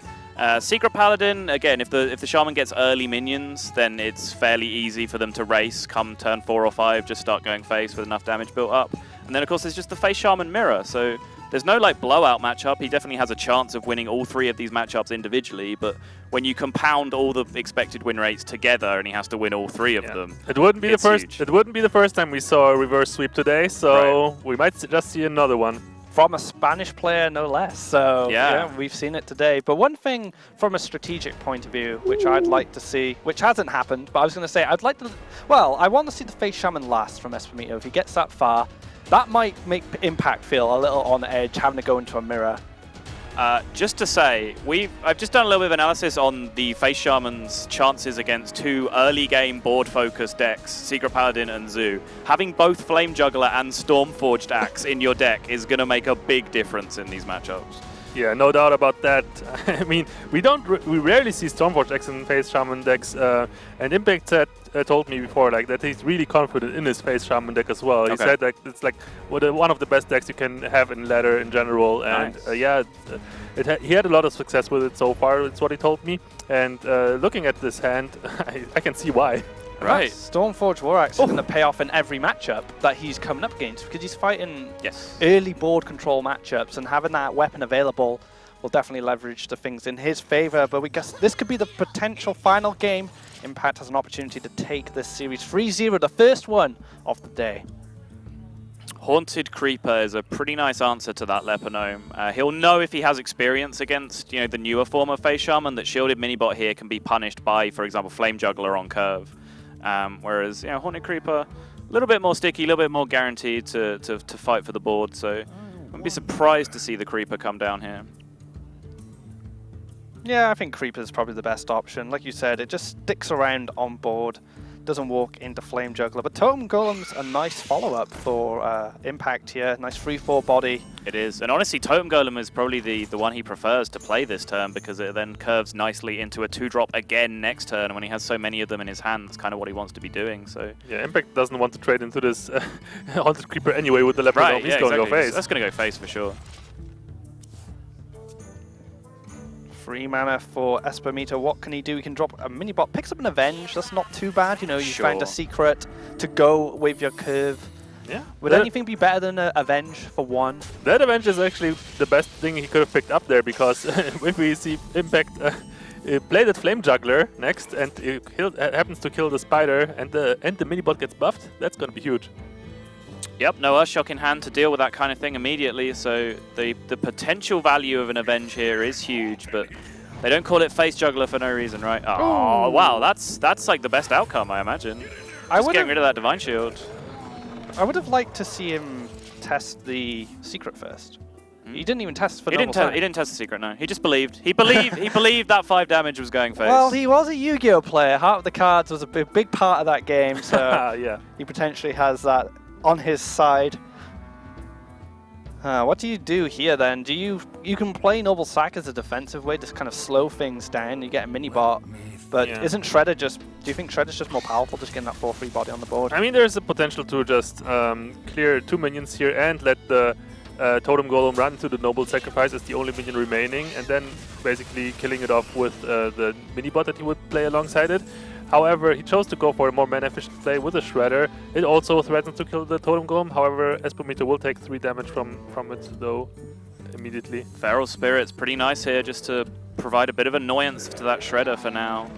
Secret Paladin, again, if the Shaman gets early minions, then it's fairly easy for them to race. Come turn 4 or 5, just start going face with enough damage built up. And then, of course, there's just the Face Shaman Mirror. So there's no like blowout matchup. He definitely has a chance of winning all 3 of these matchups individually. But when you compound all the expected win rates together, and he has to win all 3 of them, it wouldn't be the first. Huge. It wouldn't be the first time we saw a reverse sweep today. So we might just see another one. From a Spanish player, no less. So, yeah, we've seen it today. But one thing from a strategic point of view, which I'd like to see, which hasn't happened, but I was going to say, I want to see the Face Shaman last from Espumito. If he gets that far, that might make Impact feel a little on edge, having to go into a mirror. Just to say, I've just done a little bit of analysis on the Face Shaman's chances against 2 early game board focused decks, Secret Paladin and Zoo. Having both Flame Juggler and Stormforged Axe in your deck is going to make a big difference in these matchups. Yeah, no doubt about that. I mean, we rarely see Stormforged Axe in Face Shaman decks, and Impact told me before like that he's really confident in his Face Shaman deck as well. He said that it's like one of the best decks you can have in ladder in general, and he had a lot of success with it so far. It's what he told me, and looking at this hand, I can see why. Right. Stormforged War Axe is going to pay off in every matchup that he's coming up against because he's fighting early board control matchups, and having that weapon available will definitely leverage the things in his favor. But we guess this could be the potential final game. Impact has an opportunity to take this series 3-0, the first one of the day. Haunted Creeper is a pretty nice answer to that Leponome. He'll know if he has experience against the newer form of Face Shaman that shielded minibot here can be punished by, for example, Flame Juggler on curve. Whereas Haunted Creeper, a little bit more sticky, a little bit more guaranteed to fight for the board. So I wouldn't be surprised to see the Creeper come down here. Yeah, I think Creeper is probably the best option. Like you said, it just sticks around on board. doesn't walk into Flame Juggler. But Totem Golem's a nice follow-up for Impact here. Nice free fall body. It is. And honestly, Totem Golem is probably the one he prefers to play this turn because it then curves nicely into a 2-drop again next turn. And when he has so many of them in his hand, that's kind of what he wants to be doing. So yeah, Impact doesn't want to trade into this Haunted Creeper anyway with the Leopard. right, He's going to go face. That's going to go face for sure. 3 mana for Espumito. What can he do? He can drop a mini bot, picks up an Avenge. That's not too bad. You know, you find a secret to go with your curve. Yeah. Would anything be better than Avenge for 1? That Avenge is actually the best thing he could have picked up there, because if we see Impact play that Flame Juggler next and it happens to kill the Spider and the mini bot gets buffed, that's going to be huge. Yep, no Earthshock in hand to deal with that kind of thing immediately, so the potential value of an Avenge here is huge, but they don't call it Face Juggler for no reason, right? Oh, wow, that's like the best outcome, I imagine. Just getting rid of that Divine Shield. I would have liked to see him test the secret first. He didn't even test for normal He didn't test the secret, no. He just believed. He believed that 5 damage was going face. Well, he was a Yu-Gi-Oh player. Half of the cards was a big part of that game, so yeah. He potentially has that on his side. What do you do here then? You can play Noble Sack as a defensive way to kind of slow things down. You get a mini bot, but isn't Shredder just? Do you think Shredder's just more powerful, just getting that 4-3 body on the board? I mean, there's a potential to just clear 2 minions here and let the Totem Golem run to the Noble Sacrifice as the only minion remaining, and then basically killing it off with the mini bot that he would play alongside it. However, he chose to go for a more mana-efficient play with a Shredder. It also threatens to kill the Totem Golem. However, Espumito will take 3 damage from it, though, immediately. Feral Spirit's pretty nice here, just to provide a bit of annoyance to that Shredder for now.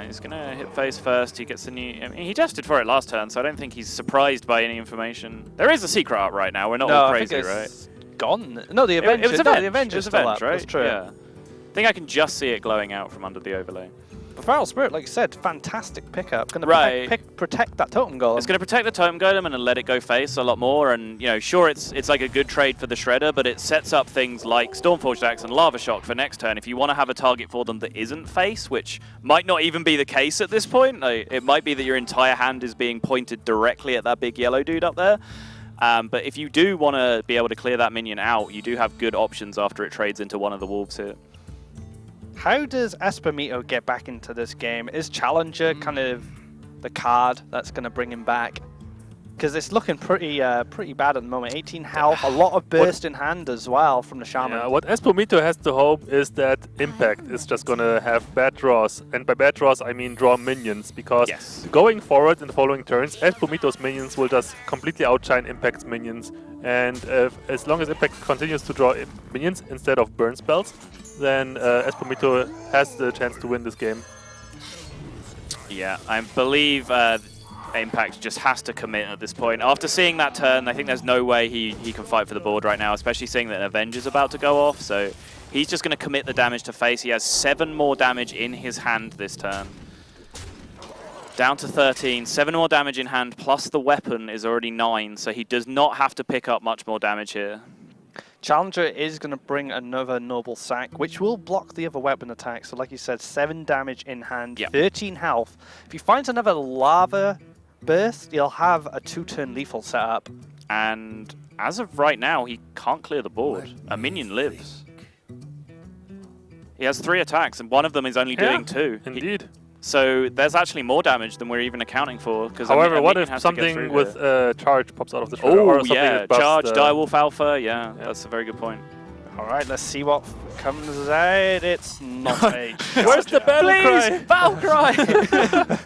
He's going to hit face first. He gets a new... I mean, he tested for it last turn, so I don't think he's surprised by any information. There is a secret art right now. We're not all crazy, right? Gone. No, the Avenge. It was the Avenge is still up. right? That's true. Yeah. I think I can just see it glowing out from under the overlay. The Feral Spirit, like you said, fantastic pickup. Going to protect that Totem Golem. It's going to protect the Totem Golem and let it go face a lot more. And, you know, sure, it's like a good trade for the Shredder, but it sets up things like Stormforged Axe and Lava Shock for next turn. If you want to have a target for them that isn't face, which might not even be the case at this point. It might be that your entire hand is being pointed directly at that big yellow dude up there. But if you do want to be able to clear that minion out, you do have good options after it trades into one of the wolves here. How does Espumito get back into this game? Is Challenger kind of the card that's going to bring him back? Because it's looking pretty bad at the moment. 18 health, a lot of burst in hand as well from the Shaman. Yeah, what Espumito has to hope is that Impact is just going to have bad draws. And by bad draws, I mean draw minions. Because going forward in the following turns, Espumito's minions will just completely outshine Impact's minions. And as long as Impact continues to draw minions instead of burn spells, then Espumito has the chance to win this game. Yeah, I believe Impact just has to commit at this point. After seeing that turn, I think there's no way he can fight for the board right now, especially seeing that Avenge is about to go off. So he's just going to commit the damage to face. He has 7 more damage in his hand this turn. Down to 13, 7 more damage in hand, plus the weapon is already 9, so he does not have to pick up much more damage here. Challenger is going to bring another Noble Sack, which will block the other weapon attack. So like you said, 7 damage in hand, 13 health. If he finds another Lava Burst, he'll have a 2-turn lethal setup. And as of right now, he can't clear the board. A minion lives. He has 3 attacks, and one of them is only doing 2. Indeed. So there's actually more damage than we're even accounting for. However, what if something with charge pops out of the Shredder? Oh, yeah, charge, Direwolf Alpha, yeah, that's a very good point. All right, let's see what comes out. It's not a Where's the battle cry? Battle cry!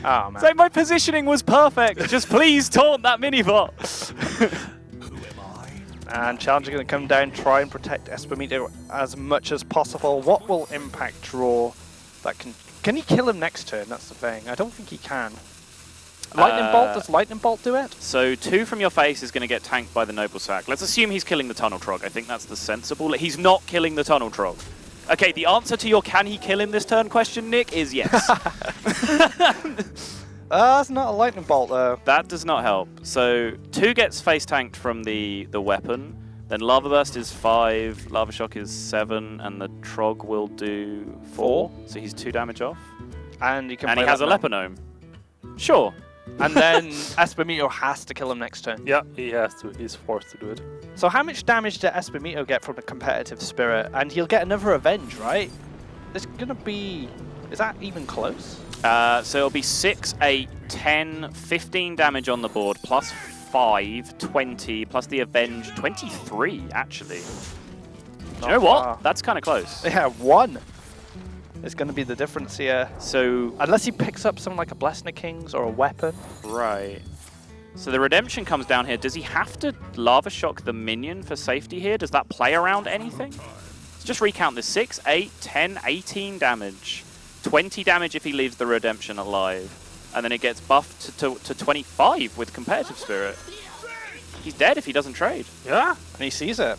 Oh, man. So my positioning was perfect. Just please taunt that mini-bot. And Challenger going to come down, try and protect Espumito as much as possible. What will Impact draw that can he kill him next turn? That's the thing. I don't think he can. Lightning Bolt, does Lightning Bolt do it? So 2 from your face is going to get tanked by the Noble Sack. Let's assume he's killing the Tunnel Trog. I think that's the sensible. He's not killing the Tunnel Trog. Okay, the answer to your can he kill him this turn question, Nick, is yes. That's not a Lightning Bolt, though. That does not help. So 2 gets face tanked from the weapon. Then Lava Burst is 5, Lava Shock is 7, and the Trog will do 4. So he's 2 damage off. And he can he has a Leper Gnome. Sure. And then Espumito has to kill him next turn. Yeah, he has to. He's forced to do it. So how much damage did Espumito get from the competitive spirit? And he'll get another Avenge, right? It's going to be... Is that even close? So it'll be 6, 8, 10, 15 damage on the board, plus 5, 20, plus the Avenge, 23, actually. Do you know what? That's kind of close. Yeah, 1 is going to be the difference here. So... Unless he picks up something like a Blessing of Kings or a weapon. Right. So the redemption comes down here. Does he have to Lava Shock the minion for safety here? Does that play around anything? Let's just recount this. 6, 8, 10, 18 damage. 20 damage if he leaves the redemption alive. And then it gets buffed to 25 with competitive spirit. He's dead if he doesn't trade. Yeah, and he sees it.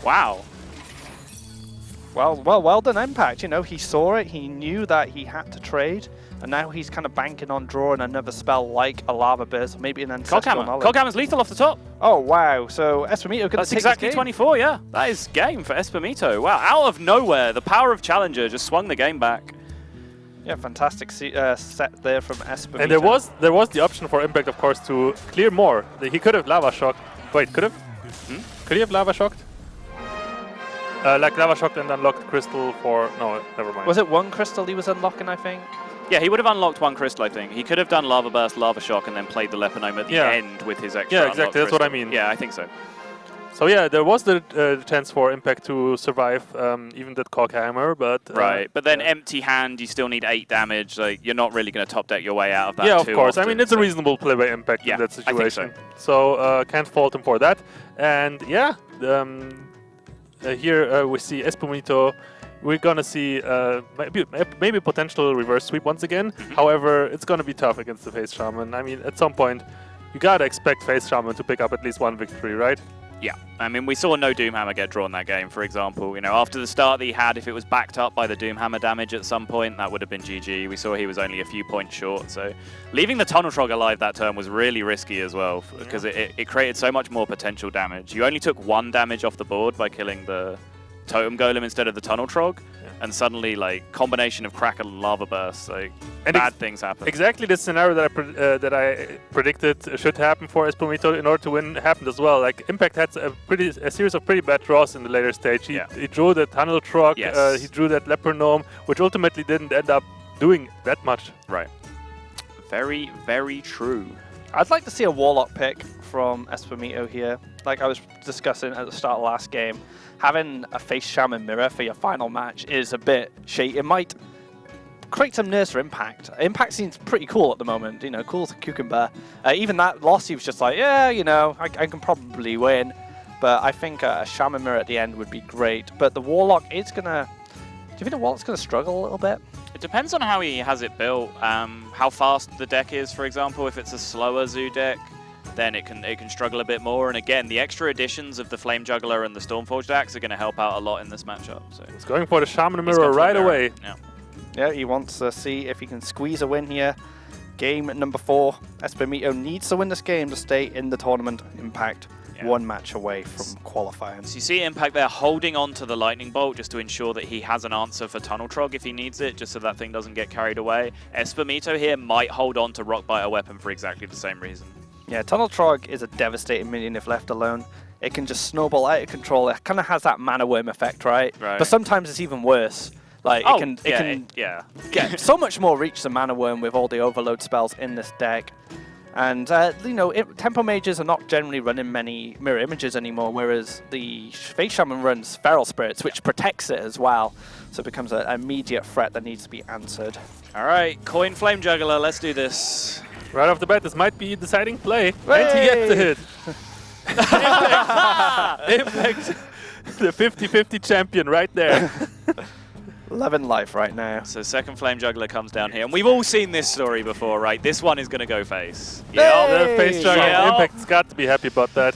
Wow. Well done, Impact. You know, he saw it, he knew that he had to trade, and now he's kind of banking on drawing another spell like a Lava Burst, maybe an Ancestral Knowledge. Coldhammer's lethal off the top. Oh, wow. So Espumito could That's exactly 24, yeah. That is game for Espumito. Wow, out of nowhere, the power of Challenger just swung the game back. Yeah, fantastic set there from Espumito. And there was the option for Impact, of course, to clear more. He could have Lava Shocked. Wait, could have? Could he have Lava Shocked? Like Lava Shocked and unlocked Crystal for... No, never mind. Was it 1 crystal he was unlocking, I think? Yeah, he would have unlocked 1 crystal, I think. He could have done Lava Burst, Lava Shock, and then played the Leponome at the end with his extra Yeah, exactly. That's what I mean. Yeah, I think so. So yeah, there was the chance for Impact to survive even that Cockhammer, but... right, but then empty hand, you still need 8 damage. Like, you're not really going to top deck your way out of that Yeah, of too course. often, I mean, it's a reasonable play by Impact in that situation. I think so. So can't fault him for that. And yeah, here we see Espumito. We're gonna see maybe potential reverse sweep once again. However, it's gonna be tough against the Face Shaman. I mean, at some point, you gotta expect Face Shaman to pick up at least 1 victory, right? Yeah, I mean, we saw no Doomhammer get drawn that game, for example. You know, after the start that he had, if it was backed up by the Doomhammer damage at some point, that would have been GG. We saw he was only a few points short, so leaving the Tunnel Trog alive that turn was really risky as well, because it created so much more potential damage. You only took 1 damage off the board by killing the Totem Golem instead of the Tunnel Trog, and suddenly, like, combination of Crack and Lava Burst, like, bad things happen. Exactly the scenario that I predicted should happen for Espumito in order to win happened as well. Like, Impact had a series of pretty bad draws in the later stage. He drew the Tunnel Trog, he drew that Leper Gnome, which ultimately didn't end up doing that much. Right. Very, very true. I'd like to see a Warlock pick from Espumito here. Like I was discussing at the start of the last game, having a Face Shaman mirror for your final match is a bit shady. It might create some nerves for Impact. Impact seems pretty cool at the moment, you know, cool as a cucumber. Even that loss, he was just like, yeah, you know, I can probably win. But I think a Shaman mirror at the end would be great. But the Warlock is going to... Do you think the Warlock's going to struggle a little bit? It depends on how he has it built, how fast the deck is, for example. If it's a slower Zoo deck, then it can struggle a bit more. And again, the extra additions of the Flame Juggler and the Stormforged Axe are going to help out a lot in this matchup. So he's going for the Shaman mirror right away. Yeah, he wants to see if he can squeeze a win here. Game number 4. Espumito needs to win this game to stay in the tournament. Impact 1 match away from qualifying. So you see Impact there holding on to the Lightning Bolt just to ensure that he has an answer for Tunnel Trog if he needs it, just so that thing doesn't get carried away. Espumito here might hold on to Rockbiter Weapon for exactly the same reason. Yeah, Tunnel Trog is a devastating minion if left alone. It can just snowball out of control. It kind of has that Mana Worm effect, right? But sometimes it's even worse. Like it can get so much more reach than Mana Worm with all the overload spells in this deck. And, you know, Tempo Mages are not generally running many mirror images anymore, whereas the Face Shaman runs Feral Spirits, which protects it as well. So it becomes an immediate threat that needs to be answered. All right, Coin Flame Juggler, let's do this. Right off the bat, this might be a deciding play. Hey! And he gets the hit. Impact, the 50-50 champion right there. 11 life right now. So second Flame Juggler comes down here. And we've all seen this story before, right? This one is going to go face. Yeah, the Face Juggler. Impact's got to be happy about that.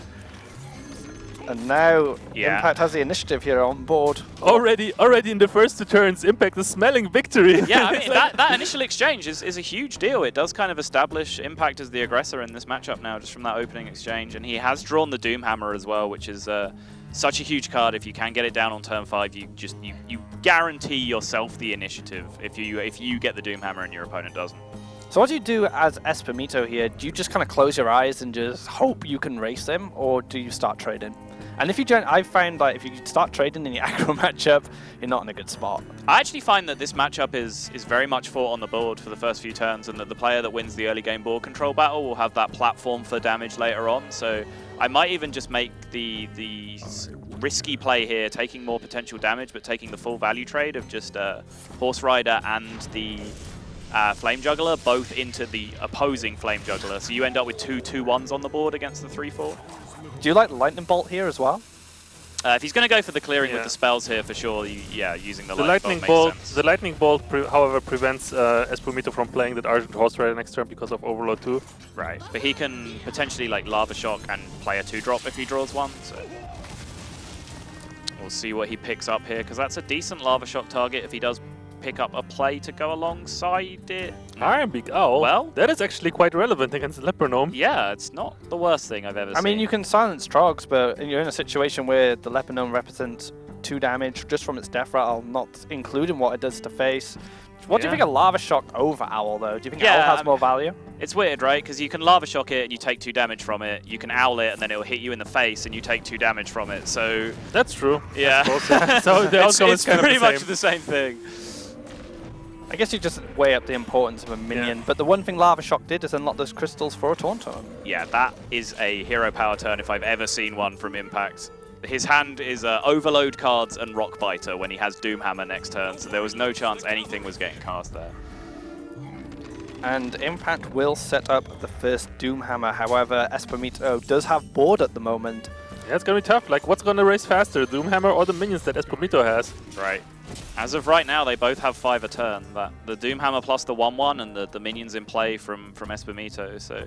And now Impact has the initiative here on board. Already in the first 2 turns, Impact is smelling victory. Yeah, I mean, that initial exchange is a huge deal. It does kind of establish Impact as the aggressor in this matchup now, just from that opening exchange. And he has drawn the Doomhammer as well, which is such a huge card. If you can get it down on turn 5, you guarantee yourself the initiative if you get the Doomhammer and your opponent doesn't. So what do you do as Espumito here? Do you just kind of close your eyes and just hope you can race them, or do you start trading? And if you don't, I find like if you start trading in the aggro matchup, you're not in a good spot. I actually find that this matchup is very much fought on the board for the first few turns, and that the player that wins the early game board control battle will have that platform for damage later on. So I might even just make the risky play here, taking more potential damage, but taking the full value trade of just Horse Rider and the Flame Juggler both into the opposing Flame Juggler. So you end up with 2 2-1s on the board against the 3-4. Do you like the Lightning Bolt here as well? If he's going to go for the clearing with the spells here, for sure, using the Lightning Bolt. The Lightning Bolt, however, prevents Espumito from playing that Argent Horse Rider next turn because of Overload 2. Right, but he can potentially like Lava Shock and play a 2-drop if he draws one. So we'll see what he picks up here, because that's a decent Lava Shock target if he does pick up a play to go alongside it. Iron Beak Owl? Well, that is actually quite relevant against Leper Gnome. Yeah, it's not the worst thing I've ever seen. I mean, you can silence Trogs, but you're in a situation where the Leper Gnome represents 2 damage just from its death rattle, not including what it does to face. What do you think of Lava Shock over Owl, though? Do you think Owl has more value? It's weird, right? Because you can Lava Shock it and you take 2 damage from it. You can Owl it and then it'll hit you in the face and you take 2 damage from it. So that's true. Yeah. So the outcome is kind of pretty much the same thing. I guess you just weigh up the importance of a minion, but the one thing Lava Shock did is unlock those crystals for a Tauntaun. Yeah, that is a hero power turn if I've ever seen one from Impact. His hand is Overload cards and Rockbiter when he has Doomhammer next turn, so there was no chance anything was getting cast there. And Impact will set up the first Doomhammer, however, Espumito does have board at the moment. Yeah, it's gonna be tough. Like, what's gonna race faster, Doomhammer or the minions that Espumito has? Right. As of right now, they both have 5 a turn. The Doomhammer plus the 1/1 and the minions in play from Espumito. So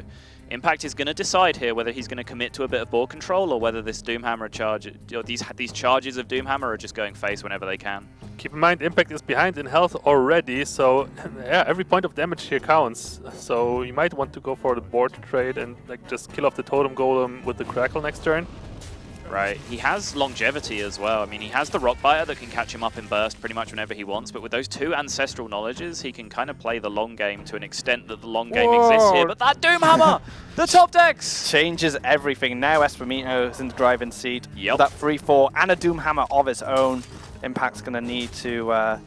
Impact is going to decide here whether he's going to commit to a bit of board control or whether this Doomhammer charge, or these charges of Doomhammer are just going face whenever they can. Keep in mind, Impact is behind in health already, so yeah, every point of damage here counts. So you might want to go for the board trade and like just kill off the Totem Golem with the Crackle next turn. Right, he has longevity as well. I mean, he has the Rockbiter that can catch him up in burst pretty much whenever he wants, but with those 2 ancestral knowledges, he can kind of play the long game to an extent that the long game exists here. But that Doomhammer, the top decks! Changes everything. Now Espumito is in the driving seat. Yep. That 3-4 and a Doomhammer of its own. Impact's going to need to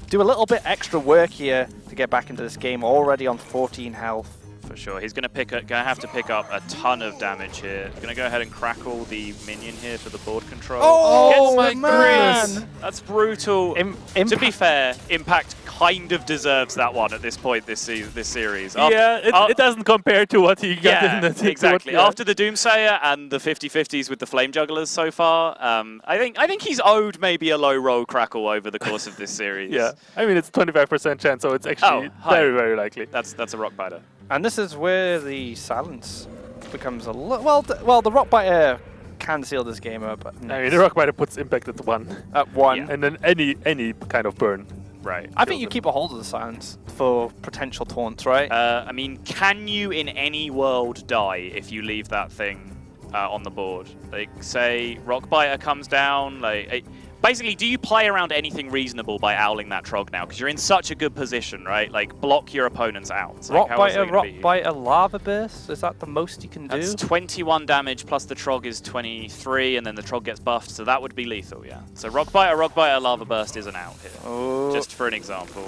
do a little bit extra work here to get back into this game, already on 14 health. For sure, he's going to have to pick up a ton of damage here. Going to go ahead and Crackle the minion here for the board control. Oh my goodness! That's brutal. To be fair, Impact kind of deserves that one at this point this series. It doesn't compare to what he got in the exactly. After the Doomsayer and the 50-50s with the Flame Jugglers so far, I think he's owed maybe a low roll Crackle over the course of this series. Yeah, I mean it's 25% chance, so it's actually very, very likely. That's a Rockbiter. And this is where the silence becomes a well, the Rockbiter can seal this game up. I mean, the Rockbiter puts Impact at 1. At 1. Yeah. And then any kind of burn. Right. I think you keep a hold of the silence for potential taunts, right? I mean, can you in any world die if you leave that thing on the board? Like, say, Rockbiter comes down, like... Basically, do you play around anything reasonable by owling that Trog now? Because you're in such a good position, right? Like, block your opponents out. Rockbiter Lava Burst? Is that the most you can do? That's 21 damage, plus the Trog is 23, and then the Trog gets buffed, so that would be lethal, yeah. So Rockbiter Lava Burst is an out here. Oh. Just for an example.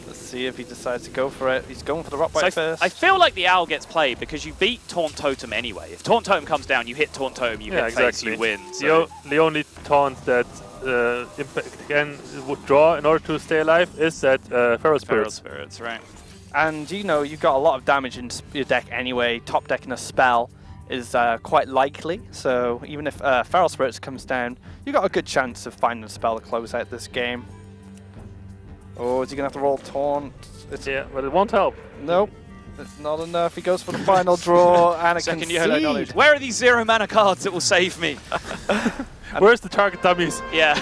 Let's see if he decides to go for it. He's going for the Rockbiter first. I feel like the Owl gets played because you beat Taunt Totem anyway. If Taunt Totem comes down, you hit Taunt Totem, you hit face, you win. So. The only taunt that Impact can draw in order to stay alive is that Feral Spirits. Feral Spirits, right. And you know, you've got a lot of damage in your deck anyway. Top decking a spell is quite likely. So even if Feral Spirits comes down, you've got a good chance of finding a spell to close out this game. Oh, is he going to have to roll Taunt? Yeah, but it won't help. Nope. It's not enough. He goes for the final draw and a Second YOLO knowledge. Where are these 0 mana cards that will save me? Where's the target dummies? Yeah.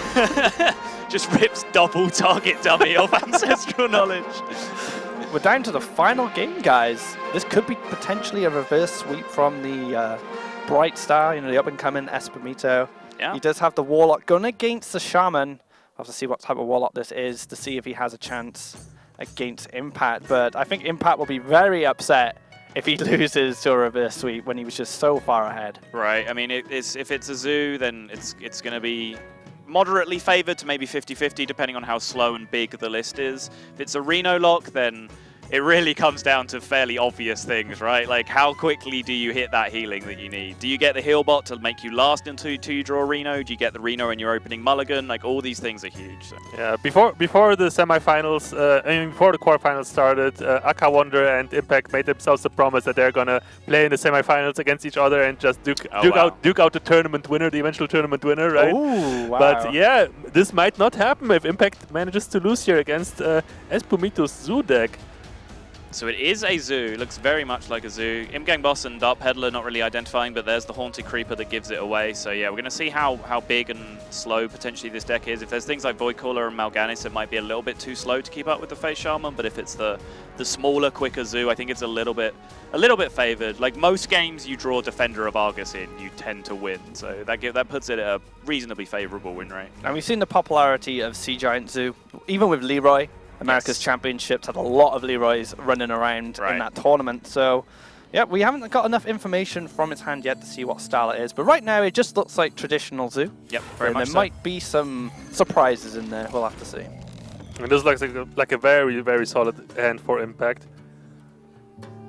Just rips double target dummy off Ancestral Knowledge. We're down to the final game, guys. This could be potentially a reverse sweep from the Bright Star, you know, the up-and-coming Espumito. Yeah. He does have the Warlock gun against the Shaman. I'll have to see what type of Warlock this is to see if he has a chance against Impact. But I think Impact will be very upset if he loses to a reverse sweep when he was just so far ahead. Right. I mean, if it's a zoo, then it's going to be moderately favored to maybe 50-50, depending on how slow and big the list is. If it's a Reno lock, then it really comes down to fairly obvious things, right? Like, how quickly do you hit that healing that you need? Do you get the heal bot to make you last until you draw Reno? Do you get the Reno in your opening mulligan? Like, all these things are huge. So. Yeah, before the semifinals, before the quarterfinals started, Aka Wonder and Impact made themselves a promise that they're gonna play in the semifinals against each other and just duke out the tournament winner, the eventual tournament winner, right? Ooh, wow. But yeah, this might not happen if Impact manages to lose here against Espumito's Zoo deck. So it is a zoo. It looks very much like a zoo. Imgang Boss and Dart Peddler not really identifying, but there's the Haunted Creeper that gives it away. So yeah, we're going to see how big and slow potentially this deck is. If there's things like Void Caller and Mal'Ganis, it might be a little bit too slow to keep up with the Face Shaman. But if it's the smaller, quicker zoo, I think it's a little bit favored. Like most games, you draw Defender of Argus in, you tend to win. So that puts it at a reasonably favorable win rate. And we've seen the popularity of Sea Giant Zoo, even with Leroy. America's Championships had a lot of Leroys running around in that tournament. So, yeah, we haven't got enough information from its hand yet to see what style it is. But right now, it just looks like traditional Zoo. Yep, very much so. There might be some surprises in there. We'll have to see. And this looks like a very, very solid hand for Impact.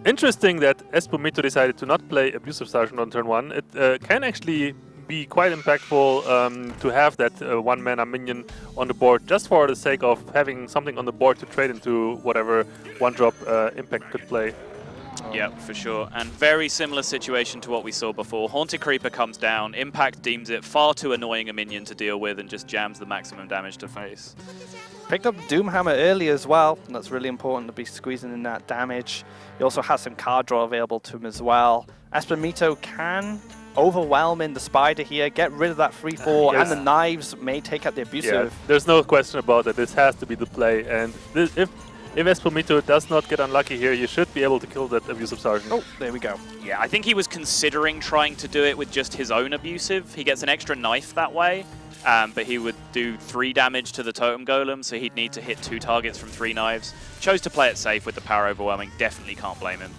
Interesting that Espumito decided to not play Abusive Sergeant on turn 1. It can actually be quite impactful to have that 1-mana minion on the board, just for the sake of having something on the board to trade into whatever 1-drop Impact could play. Yeah, for sure. And very similar situation to what we saw before. Haunted Creeper comes down, Impact deems it far too annoying a minion to deal with and just jams the maximum damage to face. Picked up Doomhammer early as well, and that's really important to be squeezing in that damage. He also has some card draw available to him as well. Espumito can overwhelming the spider here, get rid of that free fall, and the knives may take out the abusive. Yeah, there's no question about it. This has to be the play, and if Espumito does not get unlucky here, you should be able to kill that abusive sergeant. Oh, there we go. Yeah, I think he was considering trying to do it with just his own abusive. He gets an extra knife that way, but he would do 3 damage to the totem golem, so he'd need to hit 2 targets from 3 knives. Chose to play it safe with the power overwhelming. Definitely can't blame him.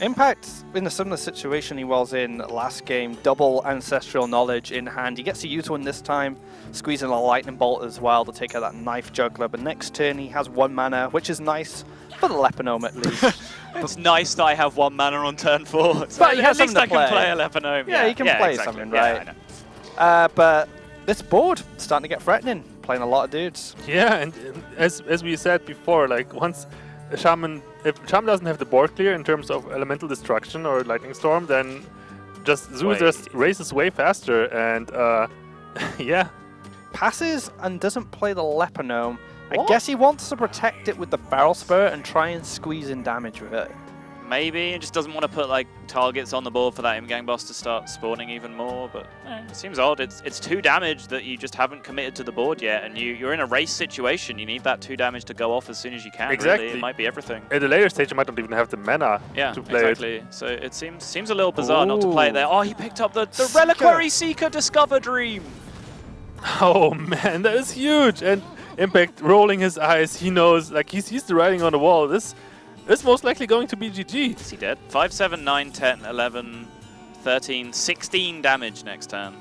Impact in a similar situation he was in last game, double Ancestral Knowledge in hand. He gets to use one this time, squeezing a Lightning Bolt as well to take out that Knife Juggler. But next turn he has 1 mana, which is nice for the Leponome at least. It's nice that I have 1 mana on turn 4. So but at least I can play a Leponome. Yeah, you can play exactly. something, right? But this board starting to get threatening, playing a lot of dudes. Yeah, and as we said before, like once a Shaman, if Shaman doesn't have the board clear in terms of Elemental Destruction or Lightning Storm, then Zoo just races way faster, and yeah. Passes and doesn't play the Leponome. I guess he wants to protect it with the Feral Spirit and try and squeeze in damage with it. Maybe, and just doesn't want to put like targets on the board for that Imgang boss to start spawning even more, but it seems odd. It's 2 damage that you just haven't committed to the board yet, and you're in a race situation. You need that 2 damage to go off as soon as you can. Exactly. Really. It might be everything. At a later stage, you might not even have the mana to play it. So it seems a little bizarre not to play it there. Oh, he picked up the Reliquary Seeker Discover Dream. Oh man, that is huge! And Impact rolling his eyes. He knows, like he sees the writing on the wall. This most likely going to be GG. Is he dead? 5, 7, 9, 10, 11, 13, 16 damage next turn.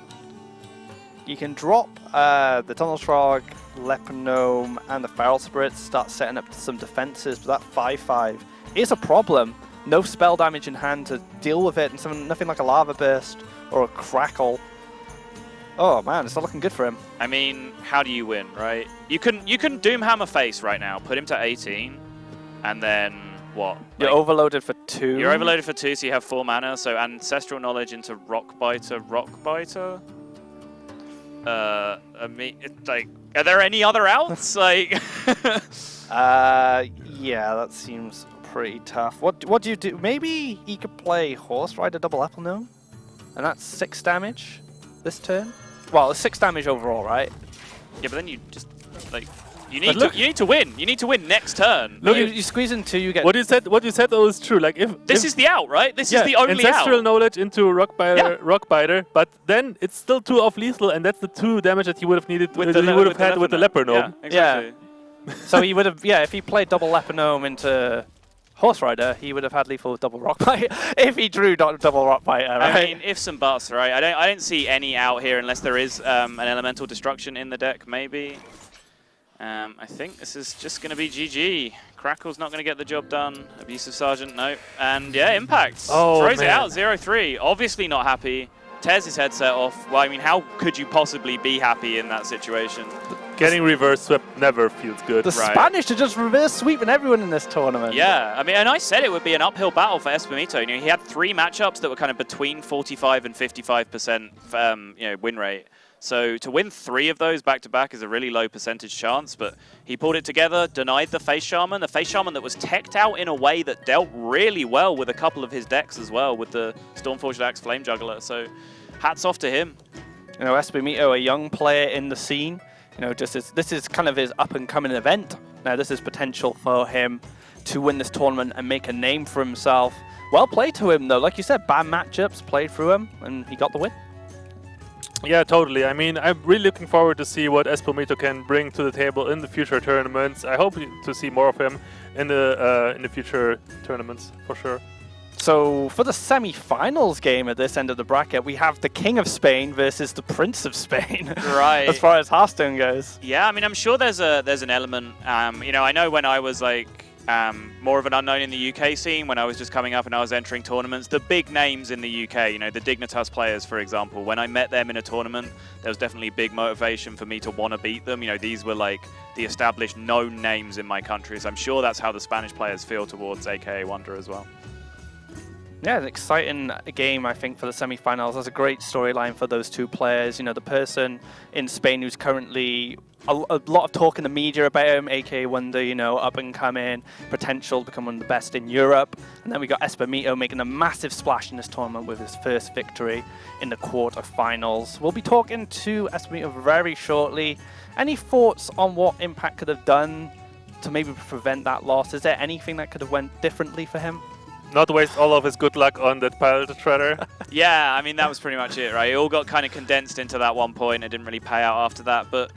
You can drop the Tunnel Trog, Leponome, and the Feral Spirits, start setting up some defenses, but that 5/5 is a problem. No spell damage in hand to deal with it, and nothing like a Lava Burst or a Crackle. Oh man, it's not looking good for him. I mean, how do you win, right? You can Doomhammer face right now, put him to 18, and then what? You're overloaded for 2. You're overloaded for 2, so you have 4 mana. So Ancestral Knowledge into Rockbiter. I mean, like, are there any other outs? Like, yeah, that seems pretty tough. What do you do? Maybe he could play Horse Rider Double Apple Gnome, and that's 6 damage this turn. Well, it's 6 damage overall, right? Yeah, but then you just like You need to win. You need to win next turn. Look, you squeeze in 2, you get... What you said though is true. Like This is the out, right? This is the only ancestral out. knowledge into rock biter, but then it's still 2 off lethal, and that's the 2 damage that he would have needed. With he would have had with the leper gnome. Yeah, exactly. So he would have, if he played double leper gnome into Horse Rider, he would have had lethal with double rock bite if he drew double rock bite. Right? I mean, ifs and buts, right? I don't see any out here unless there is an elemental destruction in the deck, maybe. I think this is just going to be GG. Crackle's not going to get the job done. Abusive Sergeant, no. And yeah, Impact throws it out, 0-3. Obviously not happy. Tears his headset off. Well, I mean, how could you possibly be happy in that situation? Getting reverse swept never feels good. The Spanish are just reverse sweeping everyone in this tournament. Yeah, I mean, and I said it would be an uphill battle for Espumito. You know, he had 3 matchups that were kind of between 45 and 55% win rate. So to win 3 of those back-to-back is a really low percentage chance, but he pulled it together, denied the Face Shaman that was teched out in a way that dealt really well with a couple of his decks as well, with the Stormforged Axe Flame Juggler. So hats off to him. You know, Espumito, a young player in the scene, you know, this is kind of his up-and-coming event. Now, this is potential for him to win this tournament and make a name for himself. Well played to him, though. Like you said, bad matchups played through him, and he got the win. Yeah, totally. I mean, I'm really looking forward to see what Espumito can bring to the table in the future tournaments. I hope to see more of him in the future tournaments, for sure. So for the semi-finals game at this end of the bracket, we have the King of Spain versus the Prince of Spain. Right. As far as Hearthstone goes. Yeah, I mean, I'm sure there's an element. You know, I know when I was like more of an unknown in the UK scene, when I was just coming up and I was entering tournaments, the big names in the UK, you know, the Dignitas players, for example, when I met them in a tournament, there was definitely big motivation for me to want to beat them. You know, these were like the established known names in my country. So I'm sure that's how the Spanish players feel towards AKA Wonder as well. Yeah, an exciting game, I think, for the semi-finals. There's a great storyline for those 2 players. You know, the person in Spain who's currently a lot of talk in the media about him, aka Wonder, you know, up and coming, potential to become one of the best in Europe. And then we got Espumito making a massive splash in this tournament with his first victory in the quarterfinals. We'll be talking to Espumito very shortly. Any thoughts on what Impact could have done to maybe prevent that loss? Is there anything that could have went differently for him? Not waste all of his good luck on that pilot shredder. Yeah, I mean, that was pretty much it, right? It all got kind of condensed into that one point. It didn't really pay out after that. But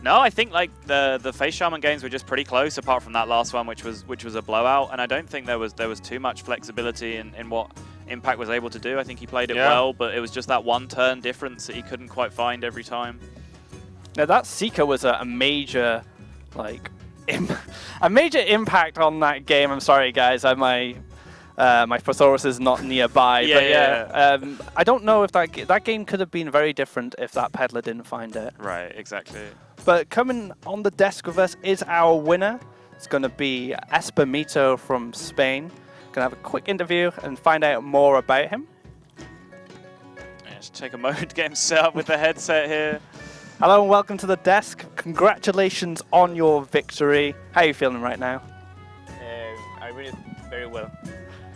no, I think like the Face Shaman games were just pretty close, apart from that last one, which was a blowout. And I don't think there was too much flexibility in what Impact was able to do. I think he played it well, but it was just that one turn difference that he couldn't quite find every time. Now that Seeker was a major, like, a major impact on that game. I'm sorry, guys. My thesaurus is not nearby. I don't know if that game could have been very different if that peddler didn't find it. Right, exactly. But coming on the desk with us is our winner. It's going to be Espumito from Spain. Going to have a quick interview and find out more about him. Yeah, just take a moment to get him set up with the headset here. Hello and welcome to the desk. Congratulations on your victory. How are you feeling right now? I really very well.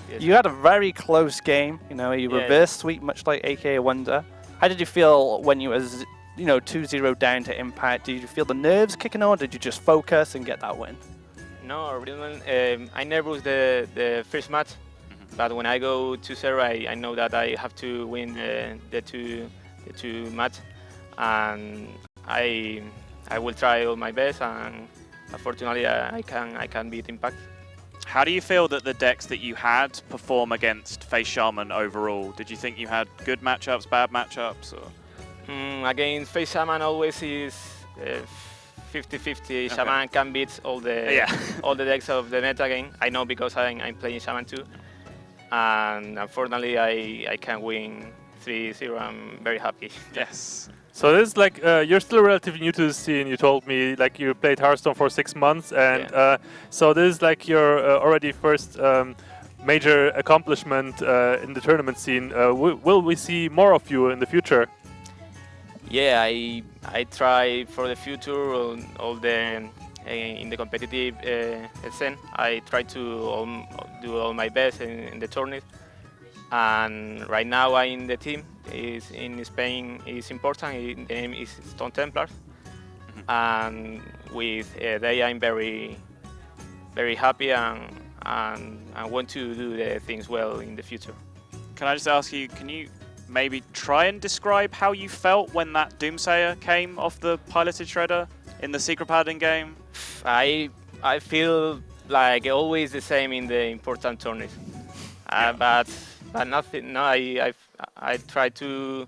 Yes. You had a very close game. You know, you reverse sweep much like AKA Wonder. How did you feel when you was, 2-0 down to Impact? Did you feel the nerves kicking on, or did you just focus and get that win? No, really, I nervous the first match, but when I go 2-0, I know that I have to win the two match, and I will try all my best, and unfortunately I can beat Impact. How do you feel that the decks that you had perform against Face Shaman overall? Did you think you had good matchups, bad matchups? Or? Against Face Shaman always is 50-50. Shaman can beat all the decks of the meta game. I know because I'm playing Shaman too. And unfortunately I can win 3-0. I'm very happy. Yes. So this is like, you're still relatively new to the scene. You told me like you played Hearthstone for 6 months, and so this is like your already first major accomplishment in the tournament scene. Will we see more of you in the future? Yeah, I try for the future all the in the competitive scene. I try to do all my best in the tournament. And right now I'm in the team. Is in Spain is important. The name is Stone Templars, and with they, I'm very happy and want to do the things well in the future. Can I just ask you, can you maybe try and describe how you felt when that Doomsayer came off the piloted shredder in the Secret Paladin game? I feel like always the same in the important tournaments, but nothing. No, I try to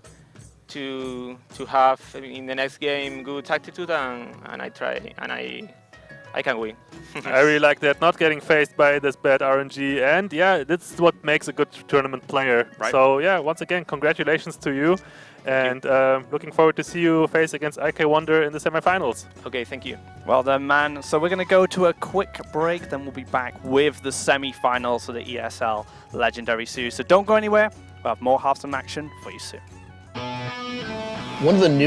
have in the next game good attitude and I try and I can win. I really like that, not getting faced by this bad RNG, and yeah, that's what makes a good tournament player. Right. So yeah, once again, congratulations to you, and looking forward to see you face against IK Wonder in the semifinals. Okay, thank you. Well then, man. So we're going to go to a quick break, then we'll be back with the semi-finals of the ESL Legendary Series. So don't go anywhere. We'll have more Hearthstone action for you soon. One of the new